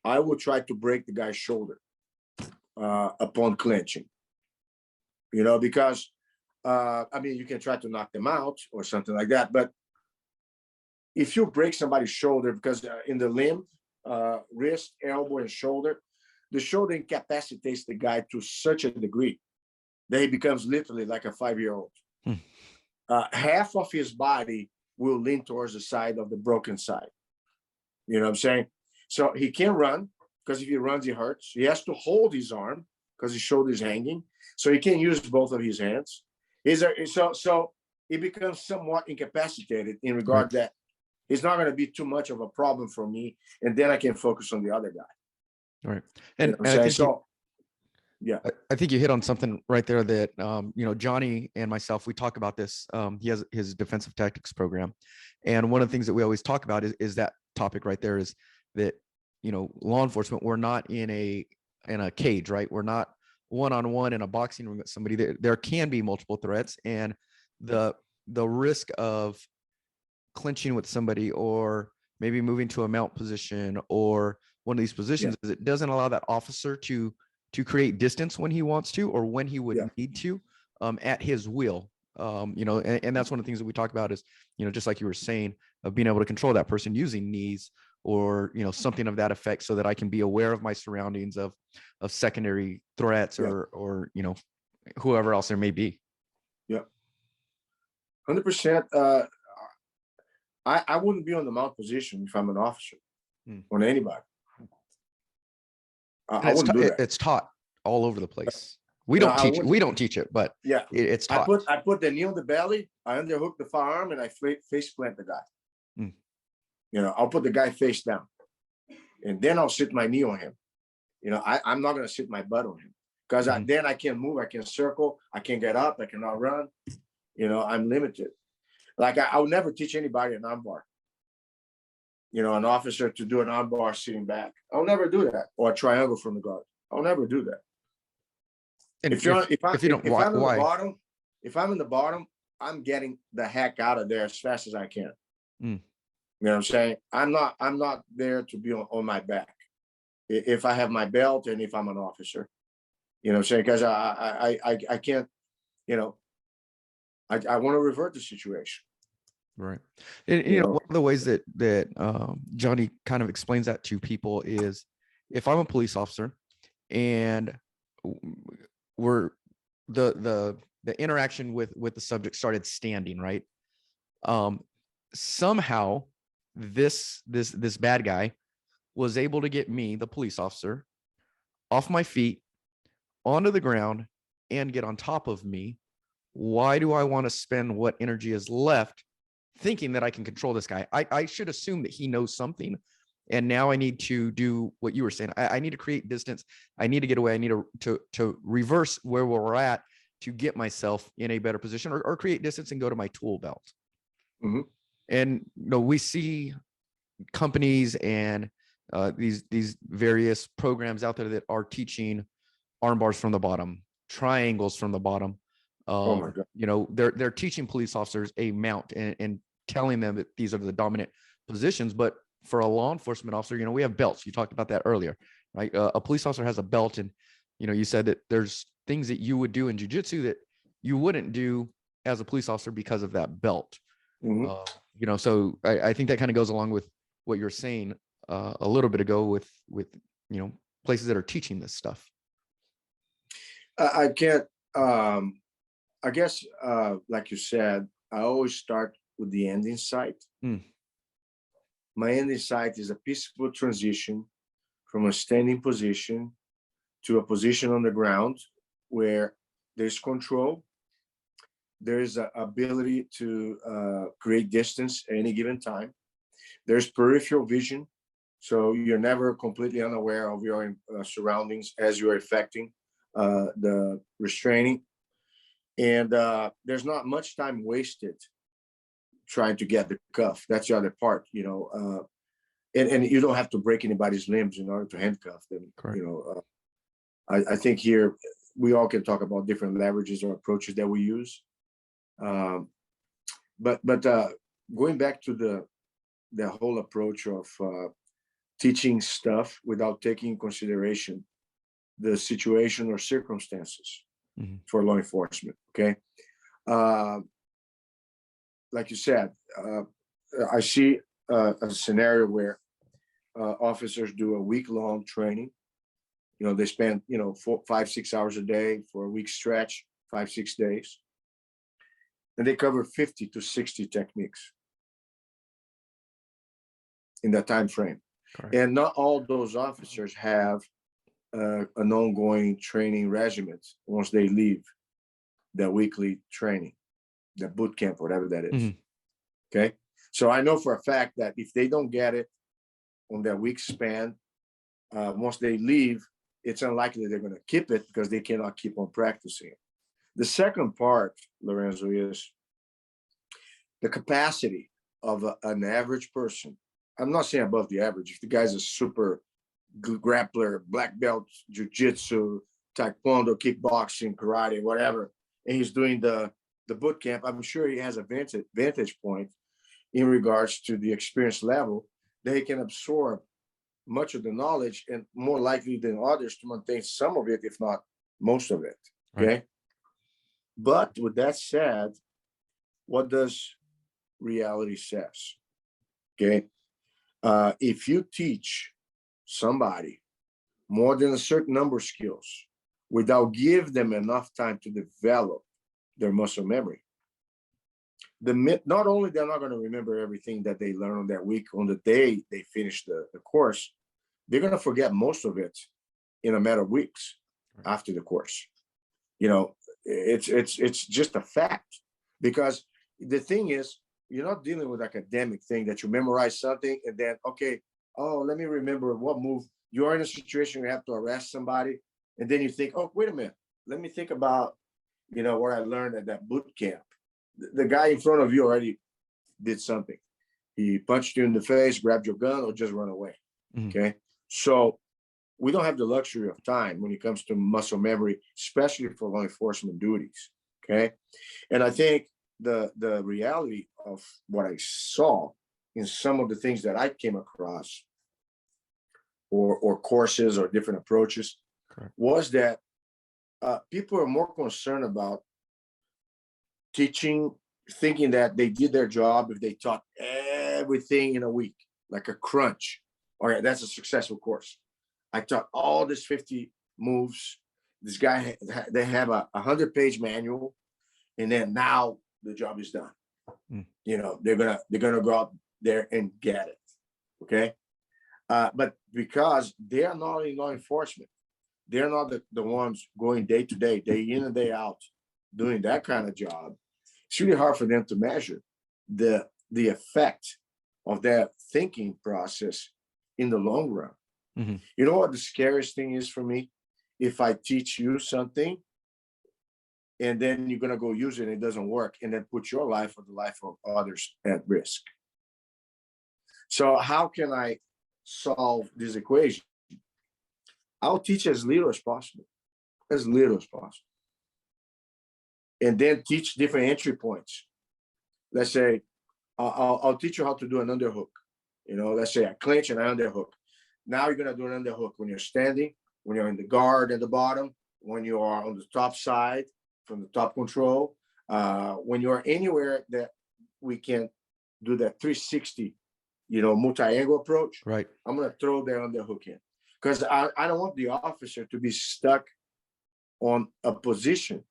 I would try to break the guy's shoulder upon clinching. You know, because I mean, you can try to knock them out or something like that, but if you break somebody's shoulder, because in the limb, wrist, elbow, and shoulder, the shoulder incapacitates the guy to such a degree that he becomes literally like a 5-year-old. Half of his body will lean towards the side of the broken side. You know what I'm saying? So he can't run, because if he runs, he hurts. He has to hold his arm because his shoulder is hanging. So he can't use both of his hands. So he becomes somewhat incapacitated in regard that it's not going to be too much of a problem for me. And then I can focus on the other guy. Right. And, you know and I think so, I think you hit on something right there that, Johnny and myself, we talk about this. He has his defensive tactics program. And one of the things that we always talk about is that topic right there, is that, law enforcement, we're not in a cage, right? We're not one-on-one in a boxing room with somebody. There can be multiple threats, and the risk of clinching with somebody, or maybe moving to a mount position, or one of these positions, is it doesn't allow that officer to create distance when he wants to, or when he would need to, at his will. And that's one of the things that we talk about is, just like you were saying, of being able to control that person using knees, or, something of that effect, so that I can be aware of my surroundings, of secondary threats, or, whoever else there may be. Yeah. 100%. I wouldn't be on the mount position if I'm an officer on anybody. I wouldn't do that. It's taught all over the place. We don't teach it. We don't teach it, but it's taught. I put the knee on the belly, I underhook the firearm, and I face plant the guy. I'll put the guy face down, and then I'll sit my knee on him. I'm not going to sit my butt on him, because then I can't move. I can circle. I can't get up. I cannot run. I'm limited. Like I would never teach anybody an armbar. An officer to do an armbar sitting back. I'll never do that. Or a triangle from the guard. I'll never do that. And if I'm in the bottom, I'm getting the heck out of there as fast as I can. You know what I'm saying? I'm not there to be on my back. If I have my belt, and if I'm an officer, what I'm saying? Because I can't, I want to revert the situation. Right. And, one of the ways that Johnny kind of explains that to people is, if I'm a police officer and we're the interaction with the subject started standing, right? Somehow this bad guy was able to get me, the police officer, off my feet, onto the ground, and get on top of me. Why do I want to spend what energy is left thinking that I can control this guy? I should assume that he knows something. And now I need to do what you were saying. I need to create distance. I need to get away. I need to reverse where we're at to get myself in a better position, or create distance and go to my tool belt. And we see companies and these various programs out there that are teaching arm bars from the bottom, triangles from the bottom. They're teaching police officers a mount and telling them that these are the dominant positions. But for a law enforcement officer, we have belts. You talked about that earlier, right? A police officer has a belt, and you said that there's things that you would do in jiu-jitsu that you wouldn't do as a police officer because of that belt. So I think that kind of goes along with what you're saying a little bit ago with places that are teaching this stuff. I can't. I guess, like you said, I always start with the end in sight. My end in sight is a peaceful transition from a standing position to a position on the ground where there's control, there's an ability to create distance at any given time, there's peripheral vision, so you're never completely unaware of your surroundings as you're effecting the restraining. And there's not much time wasted trying to get the cuff. That's the other part, and you don't have to break anybody's limbs in order to handcuff them. Correct. I think here we all can talk about different leverages or approaches that we use. But going back to the whole approach of teaching stuff without taking in consideration the situation or circumstances for law enforcement. Okay. Like you said, I see a scenario where officers do a week-long training. They spend 4, 5, 6 hours a day for a week stretch, 5, 6 days, and they cover 50 to 60 techniques in that time frame. Correct. And not all those officers have an ongoing training regimen once they leave their weekly training, the boot camp, whatever that is. Okay. So I know for a fact that if they don't get it on their week span, once they leave, it's unlikely they're going to keep it because they cannot keep on practicing. The second part, Lorenzo, is the capacity of an average person. I'm not saying above the average. If the guy's a super grappler, black belt, jiu-jitsu, taekwondo, kickboxing, karate, whatever, and he's doing the boot camp, I'm sure he has a vantage point in regards to the experience level that he can absorb much of the knowledge, and more likely than others to maintain some of it, if not most of it. Okay. Right. But with that said, what does reality says? Okay. If you teach somebody more than a certain number of skills without give them enough time to develop their muscle memory, not only they're not going to remember everything that they learn on that week on the day they finish the course, they're going to forget most of it in a matter of weeks after the course. It's just a fact, because the thing is, you're not dealing with academic thing that you memorize something and then, okay, oh, let me remember what move. You're in a situation where you have to arrest somebody, and then you think, oh, wait a minute, let me think about, what I learned at that boot camp. The guy in front of you already did something. He punched you in the face, grabbed your gun, or just run away. Okay. So we don't have the luxury of time when it comes to muscle memory, especially for law enforcement duties. Okay. And I think the reality of what I saw in some of the things that I came across or courses or different approaches was that people are more concerned about teaching, thinking that they did their job if they taught everything in a week, like a crunch. All right, that's a successful course. I taught all this 50 moves. This guy, they have a 100-page manual, and then now the job is done. They're gonna go out there and get it. Okay, but because they are not in law enforcement, they're not the ones going day to day, day in and day out, doing that kind of job. It's really hard for them to measure the effect of their thinking process in the long run. You know what the scariest thing is for me? If I teach you something and then you're going to go use it and it doesn't work, and then put your life or the life of others at risk. So how can I solve this equation? I'll teach as little as possible, and then teach different entry points. Let's say I'll teach you how to do an underhook. Let's say I clinch and I underhook. Now you're going to do an underhook when you're standing, when you're in the guard at the bottom, when you are on the top side from the top control, when you're anywhere that we can do that 360, multi-angle approach. Right. I'm going to throw their underhook in, because I don't want the officer to be stuck on a position.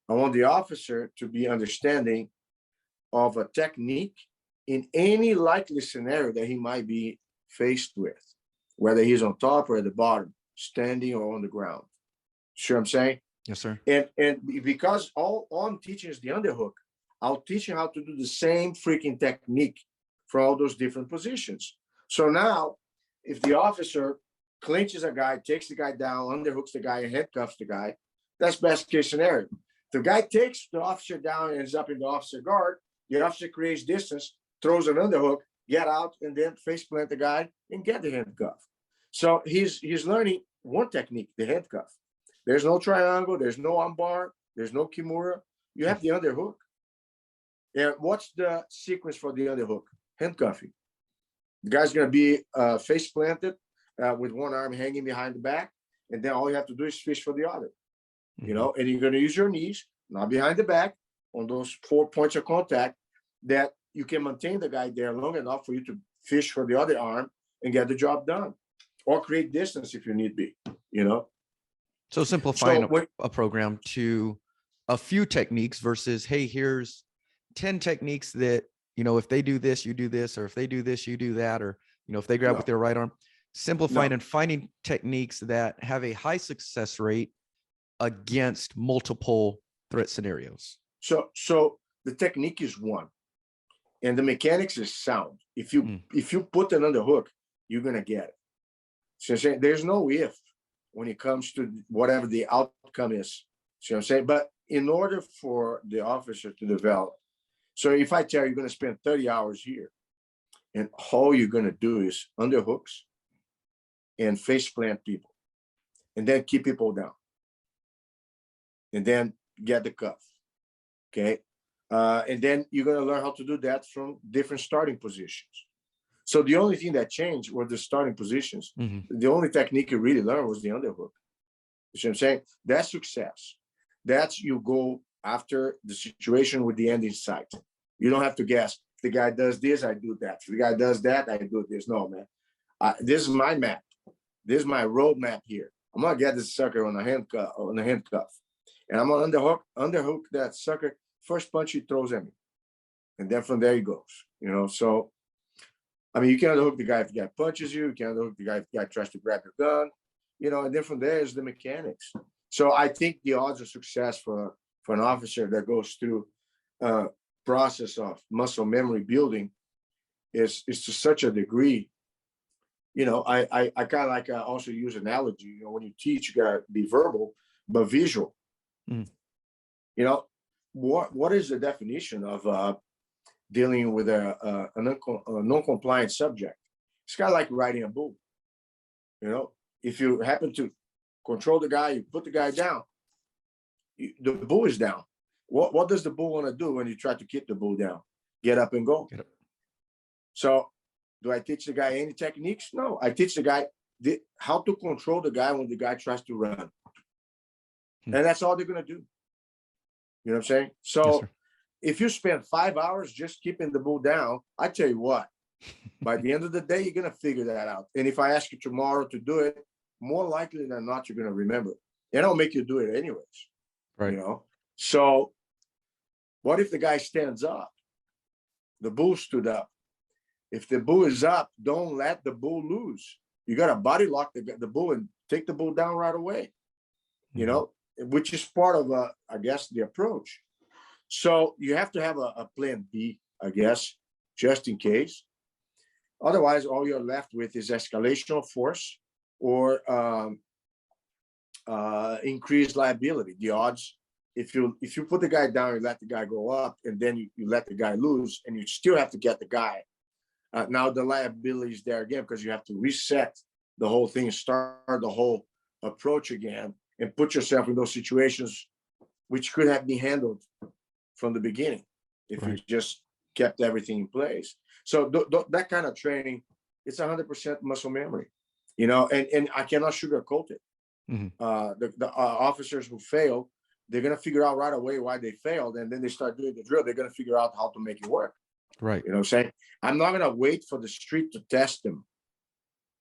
I want the officer to be understanding of a technique in any likely scenario that he might be faced with, whether he's on top or at the bottom, standing or on the ground. See what I'm saying? Yes, sir. And because all I'm teaching is the underhook, I'll teach him how to do the same freaking technique for all those different positions. So now, if the officer clinches a guy, takes the guy down, underhooks the guy, and handcuffs the guy, that's best case scenario. If the guy takes the officer down and ends up in the officer guard, the officer creates distance, throws an underhook, get out, and then face plant the guy and get the handcuff. So he's learning one technique, the handcuff. There's no triangle, there's no armbar, there's no kimura. You have the underhook. And what's the sequence for the underhook? Handcuffing. The guy's going to be face planted with one arm hanging behind the back, and then all you have to do is fish for the other. And you're going to use your knees, not behind the back, on those 4 points of contact that you can maintain the guy there long enough for you to fish for the other arm and get the job done, or create distance if you need be, you know? So simplifying a program to a few techniques versus, hey, here's 10 techniques that, you know, if they do this, you do this, or if they do this, you do that, or, you know, if they grab with their right arm, simplifying and finding techniques that have a high success rate against multiple threat scenarios. So the technique is one, and the mechanics is sound. If you put an underhook, you're gonna get it. So I'm saying there's no if when it comes to whatever the outcome is. See what I'm saying? But in order for the officer to develop, so if I tell you you're gonna spend 30 hours here, and all you're gonna do is underhooks and face plant people, and then keep people down, and then get the cuff. Okay. And then you're going to learn how to do that from different starting positions. So the only thing that changed were the starting positions. The only technique you really learned was the underhook. You see what I'm saying? That's success. That's you go after the situation with the end in sight. You don't have to guess. If the guy does this, I do that. If the guy does that, I do this. No, man. This is my map. This is my road map here. I'm going to get this sucker on a handcuff. And I'm going to underhook that sucker. First punch he throws at me. And then from there he goes. You know, so, I mean, you can underhook the guy if the guy punches you. You can underhook the guy if the guy tries to grab your gun. You know, and then from there is the mechanics. So I think the odds of success for an officer that goes through a process of muscle memory building is to such a degree. You know, I kind of like also use analogy. You know, when you teach, you got to be verbal, but visual. You know, what is the definition of dealing with a non-compliant subject? It's kind of like riding a bull. You know, if you happen to control the guy, you put the guy down, the bull is down. What does the bull want to do when you try to keep the bull down? Get up and go. So do I teach the guy any techniques? No, I teach the guy how to control the guy when the guy tries to run. And that's all they're going to do. You know what I'm saying? So if you spend 5 hours just keeping the bull down, I tell you what, by the end of the day, you're going to figure that out. And if I ask you tomorrow to do it, more likely than not, you're going to remember. And I'll make you do it anyways. Right. You know? So what if the guy stands up? The bull stood up. If the bull is up, don't let the bull loose. You got to body lock the bull and take the bull down right away. You know, which is part of, I guess, the approach. So you have to have a plan B, I guess, just in case. Otherwise, all you're left with is escalation of force or increased liability. The odds, if you put the guy down, you let the guy go up, and then you let the guy lose, and you still have to get the guy. Now the liability is there again because you have to reset the whole thing, start the whole approach again, and put yourself in those situations which could have been handled from the beginning if you just kept everything in place. So that kind of training, it's 100% muscle memory, you know, and I cannot sugarcoat it. The officers who fail, they're going to figure out right away why they failed. And then they start doing the drill. They're going to figure out how to make it work. Right. You know what I'm saying? I'm not going to wait for the street to test them.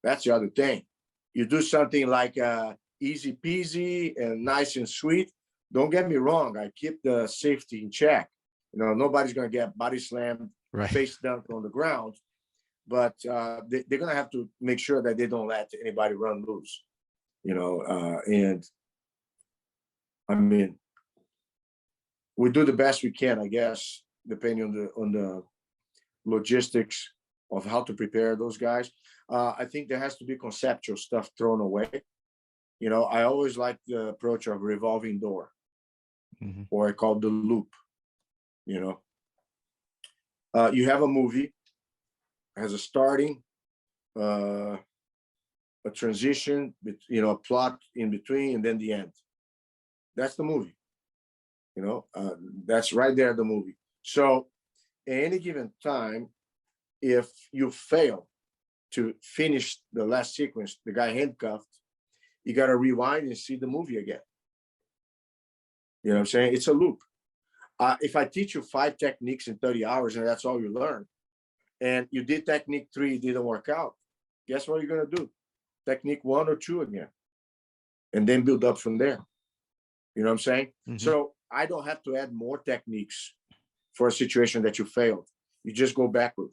That's the other thing. You do something like easy peasy and nice and sweet. Don't get me wrong. I keep the safety in check. You know, nobody's going to get body slammed, face dunked on the ground. But they're going to have to make sure that they don't let anybody run loose. You know, and I mean, we do the best we can, I guess, depending on the logistics of how to prepare those guys. I think there has to be conceptual stuff thrown away. You know, I always like the approach of revolving door, or I call the loop. You know, you have a movie, has a starting, a transition, you know, a plot in between, and then the end. That's the movie. You know, that's right there, the movie. So at any given time, if you fail to finish the last sequence, the guy handcuffed, you got to rewind and see the movie again. You know what I'm saying? It's a loop. If I teach you 5 techniques in 30 hours and that's all you learn, and you did technique 3, it didn't work out, guess what you're going to do? Technique 1 or 2 again, and then build up from there. You know what I'm saying? Mm-hmm. So I don't have to add more techniques for a situation that you failed. You just go backward,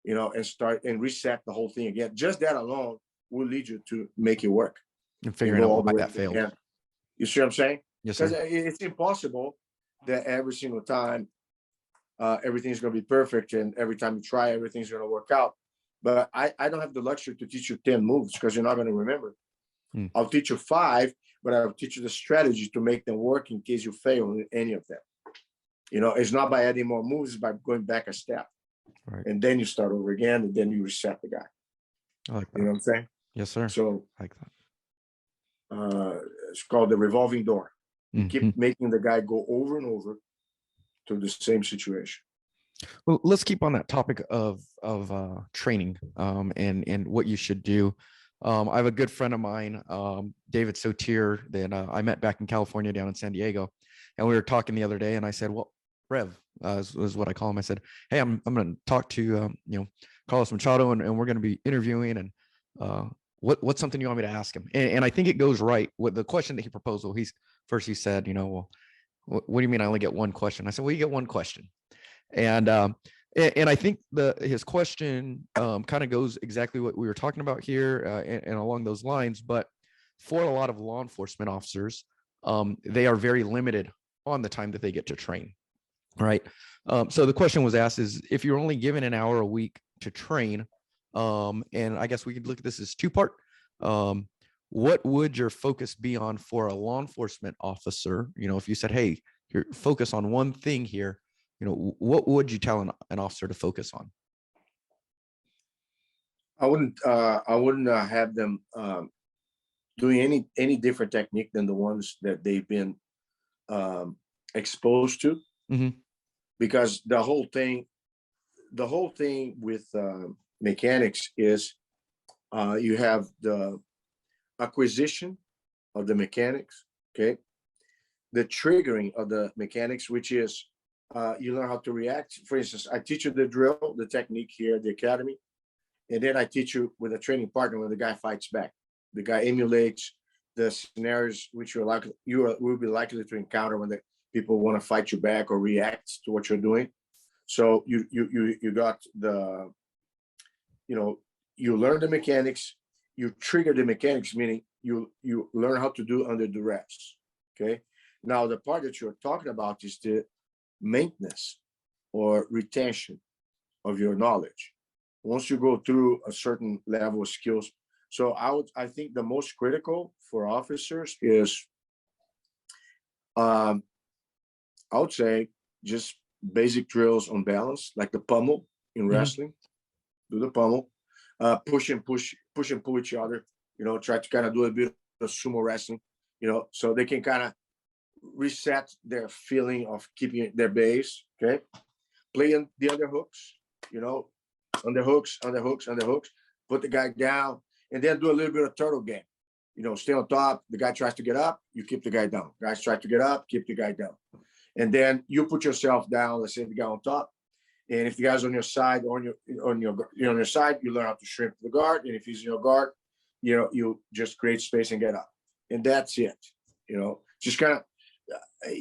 you know, and start and reset the whole thing again. Just that alone will lead you to make it work. And figuring out why that failed. Again. You see what I'm saying? Yes, sir. Because it's impossible that every single time everything's going to be perfect, and every time you try, everything's going to work out. But I don't have the luxury to teach you 10 moves because you're not going to remember. I'll teach you 5, but I'll teach you the strategy to make them work in case you fail in any of them. You know, it's not by adding more moves, it's by going back a step. Right. And then you start over again, and then you reset the guy. I like that. You know what I'm saying? Yes, sir. So I like that. It's called the revolving door. You keep making the guy go over and over to the same situation. Well, let's keep on that topic of training and what you should do. I have a good friend of mine, David Sotier, that I met back in California down in San Diego, and we were talking the other day, and I said, well, Rev is what I call him. I said, hey, I'm going to talk to Carlos Machado, and we're going to be interviewing, and what's something you want me to ask him? And I think it goes right with the question that he proposed. Well, he said, well, what do you mean I only get one question? I said, well, you get one question. And I think his question kind of goes exactly what we were talking about here and along those lines. But for a lot of law enforcement officers, they are very limited on the time that they get to train. Right. So the question was asked is, if you're only given an hour a week to train, and I guess we could look at this as 2-part. What would your focus be on for a law enforcement officer? If you said, hey, you're focus on one thing here, what would you tell an officer to focus on? I wouldn't have them doing any different technique than the ones that they've been exposed to, because the whole thing with mechanics is you have the acquisition of the mechanics, okay, the triggering of the mechanics, which is you learn how to react. For instance, I teach you the drill, the technique here at the academy, and then I teach you with a training partner when the guy fights back. The guy emulates the scenarios which you will be likely to encounter when the people want to fight you back or react to what you're doing. So you got the, you learn the mechanics, you trigger the mechanics, meaning you learn how to do under duress. Okay. Now the part that you're talking about is the maintenance or retention of your knowledge once you go through a certain level of skills. So I think the most critical for officers is, I would say, just basic drills on balance, like the pummel in wrestling. Do the pummel, push and pull each other. Try to kind of do a bit of sumo wrestling. So they can kind of reset their feeling of keeping their base. Okay, playing the underhooks. Underhooks. Put the guy down, and then do a little bit of turtle game. Stay on top. The guy tries to get up, you keep the guy down. Guys try to get up, keep the guy down. And then you put yourself down. Let's say the guy on top, and if the guy's on your side or on your side, you learn how to shrink the guard. And if he's in your guard, you just create space and get up, and that's it. Just kind of,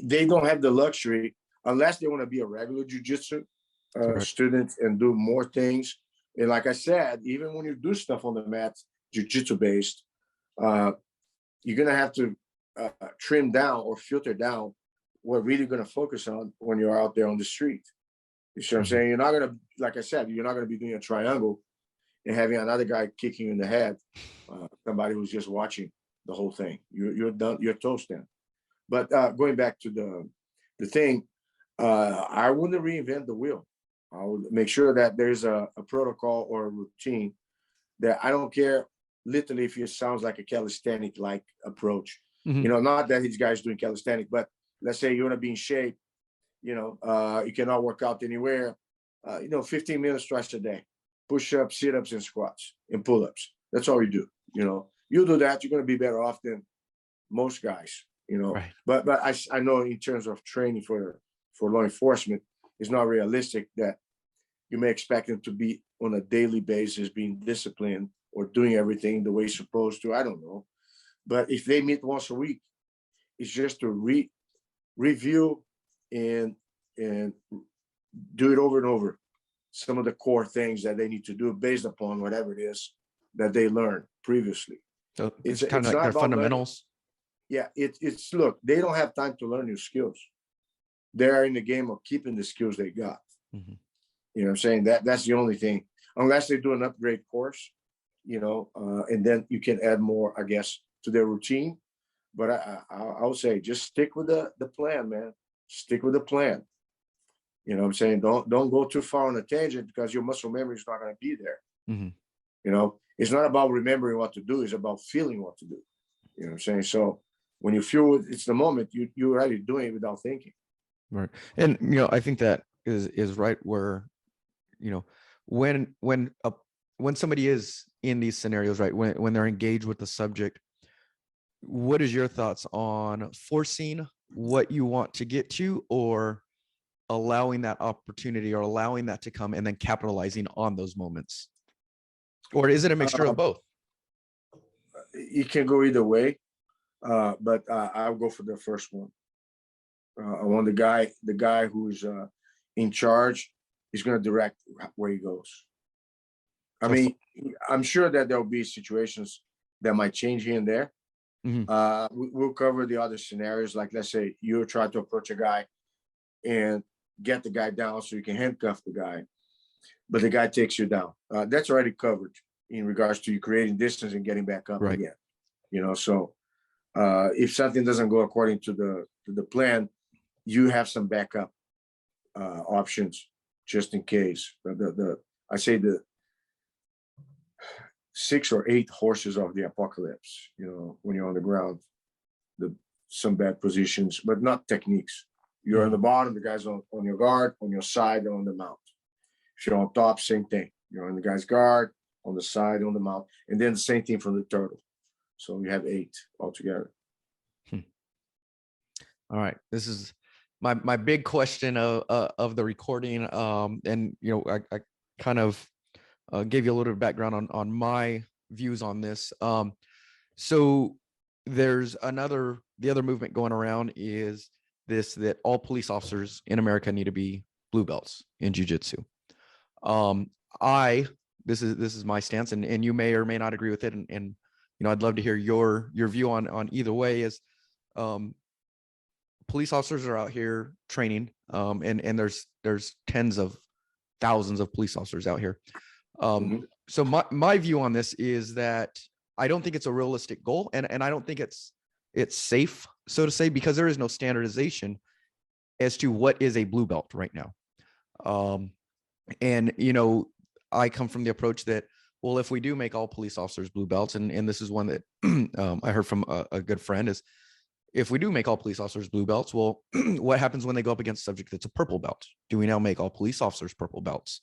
they don't have the luxury unless they want to be a regular jiu-jitsu student and do more things. And like I said, even when you do stuff on the mat, jiu-jitsu based, you're gonna have to trim down or filter down what really going to focus on when you're out there on the street. You see what I'm saying? You're not going to, like I said, you're not going to be doing a triangle and having another guy kicking you in the head, somebody who's just watching the whole thing. You're done, you're toast then. But going back to the thing, I wouldn't reinvent the wheel. I would make sure that there's a protocol or a routine that I don't care literally if it sounds like a calisthenic-like approach. Not that these guys doing calisthenic, but let's say you want to be in shape, you cannot work out anywhere, 15 minutes twice a day, push-ups, sit-ups, and squats, and pull-ups. That's all you do. You do that, you're going to be better off than most guys, Right. But I know in terms of training for for law enforcement, it's not realistic that you may expect them to be on a daily basis being disciplined or doing everything the way you're supposed to. I don't know. But if they meet once a week, it's just to review and do it over and over. Some of the core things that they need to do based upon whatever it is that they learned previously. So it's kind of like their fundamentals. It's look, they don't have time to learn new skills. They're in the game of keeping the skills they got. Mm-hmm. You know what I'm saying? That's the only thing, unless they do an upgrade course, and then you can add more, I guess, to their routine. But I would say just stick with the plan, man. Stick with the plan. You know what I'm saying? Don't go too far on a tangent, because your muscle memory is not going to be there. Mm-hmm. It's not about remembering what to do. It's about feeling what to do. You know what I'm saying? So when you feel it's the moment, you're already doing it without thinking. Right. And, I think that is right where, when somebody is in these scenarios, right, when they're engaged with the subject, what is your thoughts on forcing what you want to get to, or allowing that opportunity, or allowing that to come and then capitalizing on those moments? Or is it a mixture of both? It can go either way, but I'll go for the first one. I want the guy who's in charge is going to direct where he goes. I mean, I'm sure that there'll be situations that might change here and there. Mm-hmm. We'll cover the other scenarios. Like, let's say you try to approach a guy and get the guy down so you can handcuff the guy, but the guy takes you down. That's already covered in regards to you creating distance and getting back up again. So if something doesn't go according to the plan, you have some backup options just in case. I say the 6 or 8 horses of the apocalypse. When you're on the ground, some bad positions, but not techniques. You're on the bottom, the guy's on your guard, on your side, or on the mount. If you're on top, same thing. You're on the guy's guard, on the side, on the mount, and then the same thing for the turtle. So you have 8 altogether. All right, this is my big question of the recording, and I kind of gave you a little bit of background on my views on this. So there's the other movement going around is that all police officers in America need to be blue belts in Jiu Jitsu. This is my stance, and you may or may not agree with it, and I'd love to hear your view on either way. Is police officers are out here training, and there's tens of thousands of police officers out here. So my view on this is that I don't think it's a realistic goal, and I don't think it's safe, so to say, because there is no standardization as to what is a blue belt right now. And I come from the approach that, well, if we do make all police officers blue belts, and this is one that I heard from a good friend, is if we do make all police officers blue belts, well, what happens when they go up against a subject that's a purple belt? Do we now make all police officers purple belts?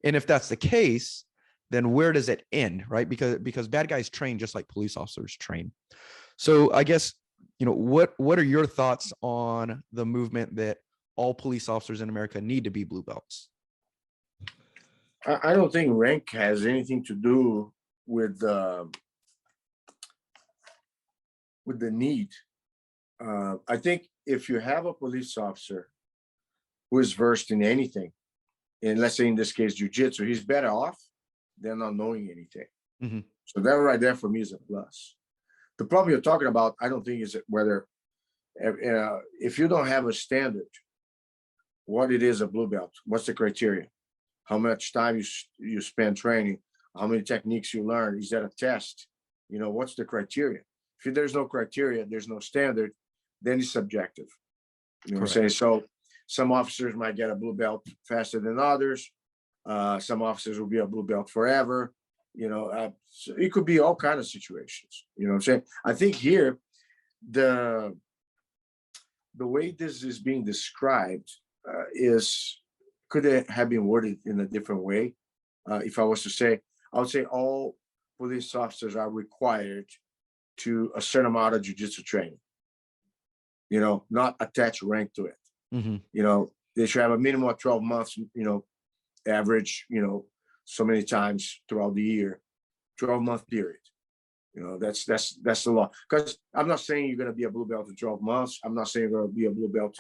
And if that's the case, then where does it end, right? Because bad guys train just like police officers train. So I guess, what are your thoughts on the movement that all police officers in America need to be blue belts? I don't think rank has anything to do with the need. I think if you have a police officer who is versed in anything, and let's say in this case jiu-jitsu, he's better off than not knowing anything. Mm-hmm. So that right there for me is a plus. The problem you're talking about, I don't think is whether if you don't have a standard, what it is a blue belt, what's the criteria, how much time you spend training, how many techniques you learn, is that a test? What's the criteria? If there's no criteria, there's no standard, then it's subjective. You know what I'm saying? So some officers might get a blue belt faster than others. Some officers will be a blue belt forever. So it could be all kinds of situations. You know what I'm saying? I think here, the way this is being described could it have been worded in a different way? If I was to say, I would say all police officers are required to a certain amount of jiu-jitsu training. Not attach rank to it. You know, they should have a minimum of 12 months, you know, average, you know, so many times throughout the year, 12-month period. You know, that's the law. Because I'm not saying you're going to be a blue belt in 12 months. I'm not saying you're going to be a blue belt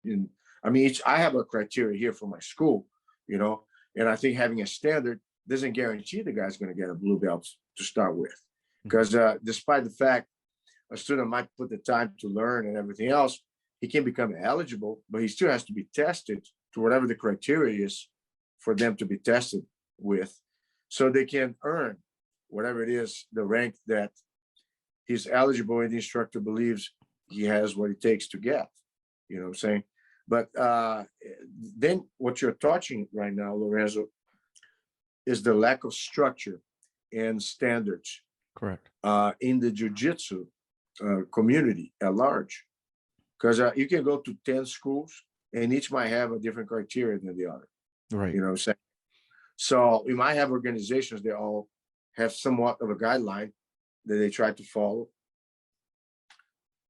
in I mean, I have a criteria here for my school, you know, and I think having a standard doesn't guarantee the guy's going to get a blue belt to start with. Because despite the fact a student might put the time to learn and everything else, he can become eligible, but he still has to be tested to whatever the criteria is for them to be tested with, so they can earn whatever it is, the rank that he's eligible and the instructor believes he has what it takes to get. You know what I'm saying? But then what you're touching right now, Lorenzo, is the lack of structure and standards. Correct. In the jiu-jitsu community at large. Because you can go to 10 schools and each might have a different criteria than the other. Right. You know what I'm saying? So we might have organizations that all have somewhat of a guideline that they try to follow.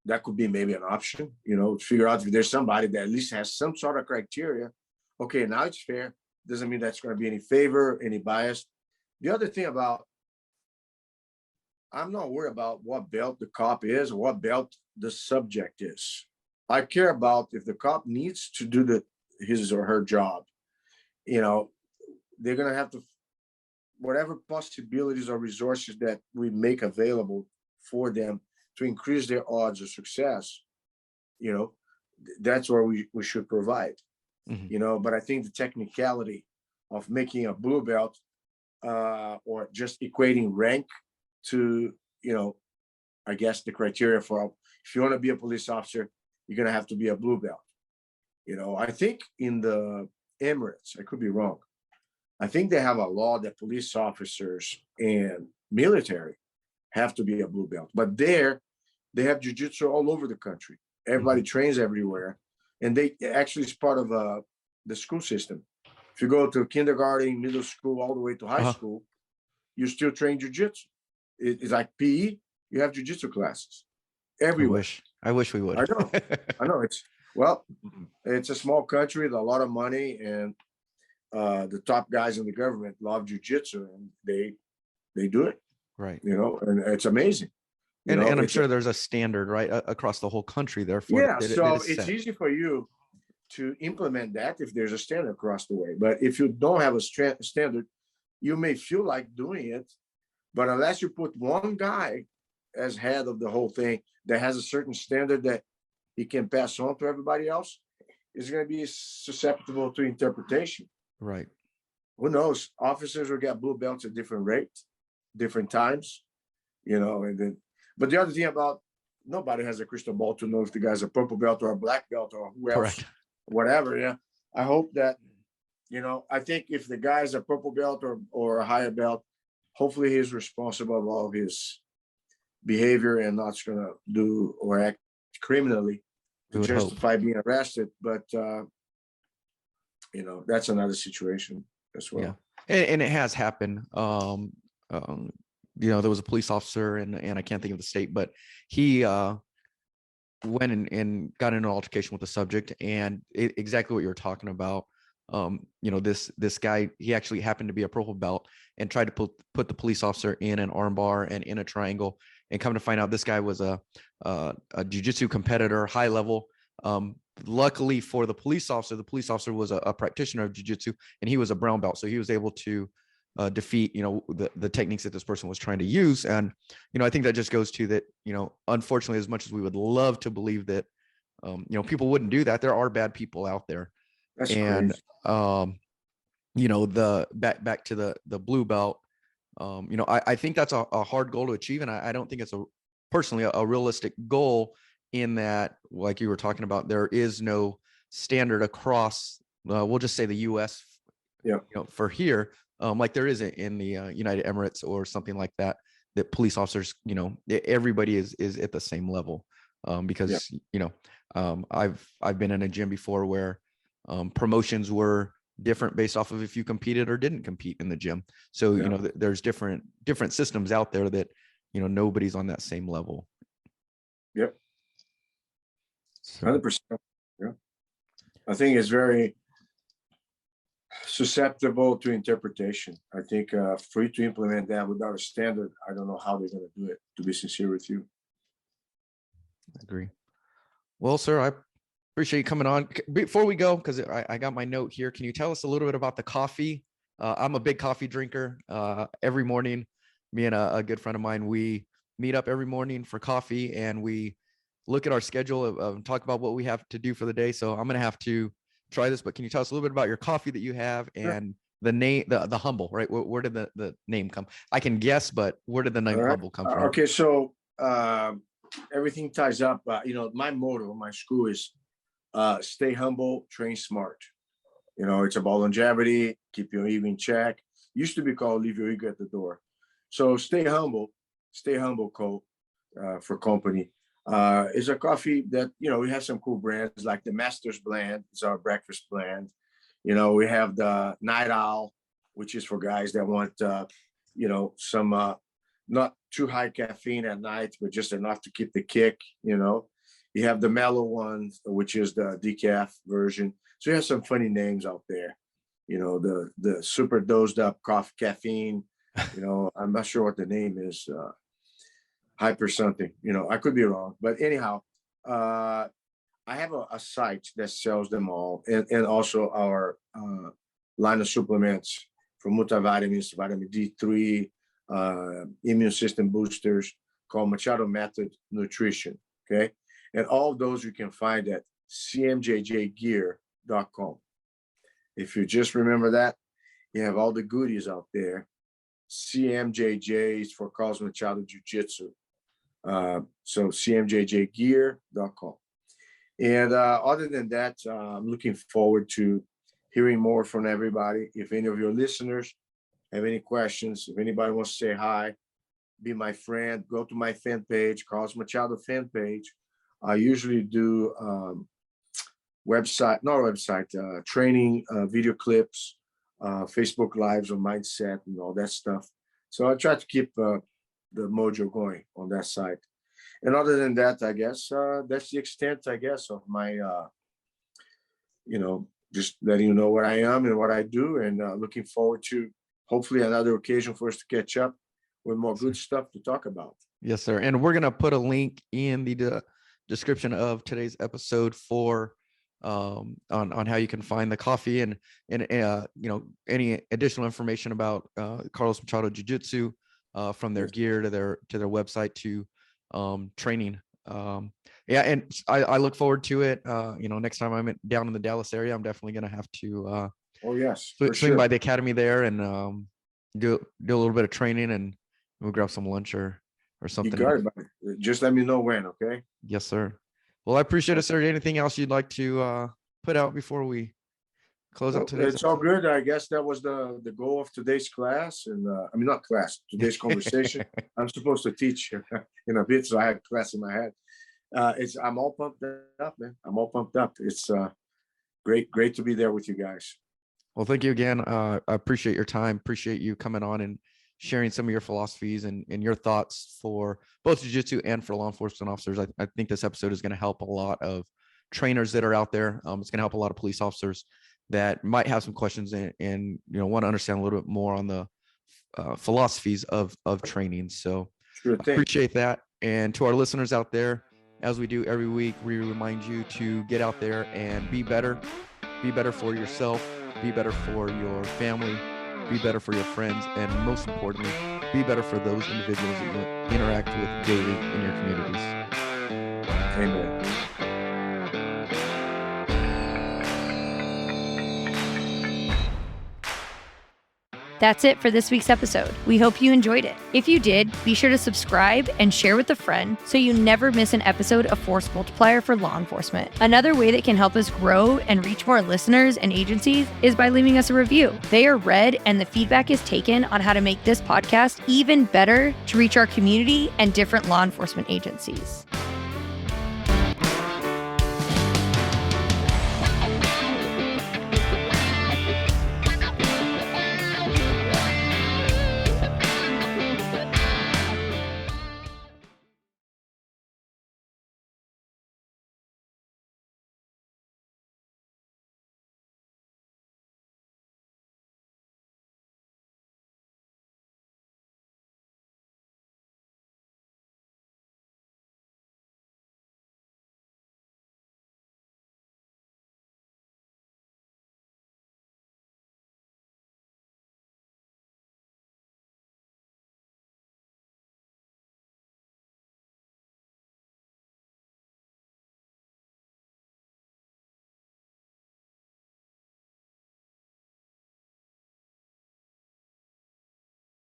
That could be maybe an option, you know, to figure out if there's somebody that at least has some sort of criteria. Okay, now it's fair. Doesn't mean that's going to be any favor, any bias. The other thing about, I'm not worried about what belt the cop is or what belt the subject is. I care about if the cop needs to do his or her job. You know, they're going to have to, whatever possibilities or resources that we make available for them to increase their odds of success, you know, that's where we should provide, you know. But I think the technicality of making a blue belt or just equating rank to, you know, I guess the criteria for, if you want to be a police officer, you're going to have to be a blue belt. You know, I think in the Emirates, I could be wrong, I think they have a law that police officers and military have to be a blue belt. But there, they have jiu-jitsu all over the country. Everybody trains everywhere. And they actually is part of the school system. If you go to kindergarten, middle school, all the way to high school, you still train jiu-jitsu. It's like PE, you have jiu-jitsu classes everywhere. I wish we would. I know. I know. It's a small country with a lot of money, and the top guys in the government love jiu-jitsu, and they do it. Right. You know, and it's amazing. And I'm sure there's a standard, right, across the whole country. Therefore, yeah. So it's easy for you to implement that if there's a standard across the way. But if you don't have a standard, you may feel like doing it, but unless you put one guy as head of the whole thing that has a certain standard that he can pass on to everybody else, it's going to be susceptible to interpretation. Right. Who knows? Officers will get blue belts at different rates, different times, you know. And then, but the other thing about, nobody has a crystal ball to know if the guy's a purple belt or a black belt or who else, correct, whatever. Yeah. I hope that, you know, I think if the guy's a purple belt or a higher belt, hopefully he's responsible of all of his behavior and not going to do or act criminally to justify being arrested. But, you know, that's another situation as well. Yeah. And it has happened. You know, there was a police officer and I can't think of the state, but he went and got in an altercation with the subject, and exactly what you were talking about. You know, this guy, he actually happened to be a purple belt and tried to put the police officer in an armbar and in a triangle, and come to find out this guy was a jiu-jitsu competitor, high level. Luckily for the police officer was a practitioner of jiu-jitsu, and he was a brown belt. So he was able to defeat, you know, the techniques that this person was trying to use. And, you know, I think that just goes to that, you know, unfortunately, as much as we would love to believe that, you know, people wouldn't do that, there are bad people out there. That's and crazy. You know, the back to the blue belt, you know, I think that's a hard goal to achieve, and I don't think it's personally a realistic goal, in that, like you were talking about, there is no standard across, we'll just say the US, you know, for here, like there is in the United Emirates or something like that police officers, you know, everybody is at the same level, because you know, I've been in a gym before where promotions were different based off of if you competed or didn't compete in the gym. So, you know, there's different systems out there that, you know, nobody's on that same level. Yep. 100%. Yeah. I think it's very susceptible to interpretation. I think for you to implement that without a standard, I don't know how they're going to do it, to be sincere with you. I agree. Well, sir, I appreciate you coming on. Before we go, because I got my note here, can you tell us a little bit about the coffee? I'm a big coffee drinker. Every morning, me and a good friend of mine, we meet up every morning for coffee, and we look at our schedule of talk about what we have to do for the day. So I'm going to have to try this, but can you tell us a little bit about your coffee that you have and the name, the Humble, right? Where did the name come? I can guess, but where did the name Humble come from? Okay, so everything ties up. My motto, my school is stay humble, train smart. It's about longevity, keep your ego in check. Used to be called leave your ego at the door. So stay humble, Cole, for company. It's a coffee that, we have some cool brands like the Master's blend. It's our breakfast blend. We have the Night Owl, which is for guys that want, some not too high caffeine at night, but just enough to keep the kick. You have the mellow one, which is the decaf version. So you have some funny names out there. The super dosed up coffee caffeine. I'm not sure what the name is. Hyper something. I could be wrong, but anyhow, I have a site that sells them all, and also our line of supplements from multivitamins, vitamin D3, immune system boosters called Machado Method Nutrition. Okay, and all of those you can find at cmjjgear.com. If you just remember that, you have all the goodies out there. CMJJ is for Carlos Machado Jiu Jitsu. So cmjjgear.com. And other than that, I'm looking forward to hearing more from everybody. If any of your listeners have any questions, if anybody wants to say hi, be my friend, go to my fan page, Carlos Machado fan page. I usually do training video clips, Facebook Lives on mindset and all that stuff. So I try to keep the mojo going on that side. And other than that, I guess that's the extent, of my, just letting you know what I am and what I do, and looking forward to hopefully another occasion for us to catch up with more good stuff to talk about. Yes, sir. And we're going to put a link in the description of today's episode for on how you can find the coffee and any additional information about Carlos Machado Jiu Jitsu, from their gear to their website to training. And I look forward to it. Next time I'm down in the Dallas area, I'm definitely going to have to swing by the academy there and do a little bit of training, and we'll grab some lunch or something. You got it, buddy. Just let me know when, okay? Yes, sir. Well, I appreciate it, sir. Anything else you'd like to put out before we close out today? It's all good. I guess that was the goal of today's class, and not class, today's conversation. I'm supposed to teach in a bit, so I had class in my head. I'm all pumped up, man. I'm all pumped up. It's great to be there with you guys. Well, thank you again. I appreciate your time. Appreciate you coming on and sharing some of your philosophies and your thoughts for both jiu-jitsu and for law enforcement officers. I think this episode is going to help a lot of trainers that are out there. It's going to help a lot of police officers that might have some questions and want to understand a little bit more on the philosophies of training. So sure I appreciate that. And to our listeners out there, as we do every week, we remind you to get out there and be better for yourself, be better for your family, be better for your friends, and most importantly, be better for those individuals that you interact with daily in your communities. Amen. That's it for this week's episode. We hope you enjoyed it. If you did, be sure to subscribe and share with a friend so you never miss an episode of Force Multiplier for Law Enforcement. Another way that can help us grow and reach more listeners and agencies is by leaving us a review. They are read and the feedback is taken on how to make this podcast even better to reach our community and different law enforcement agencies.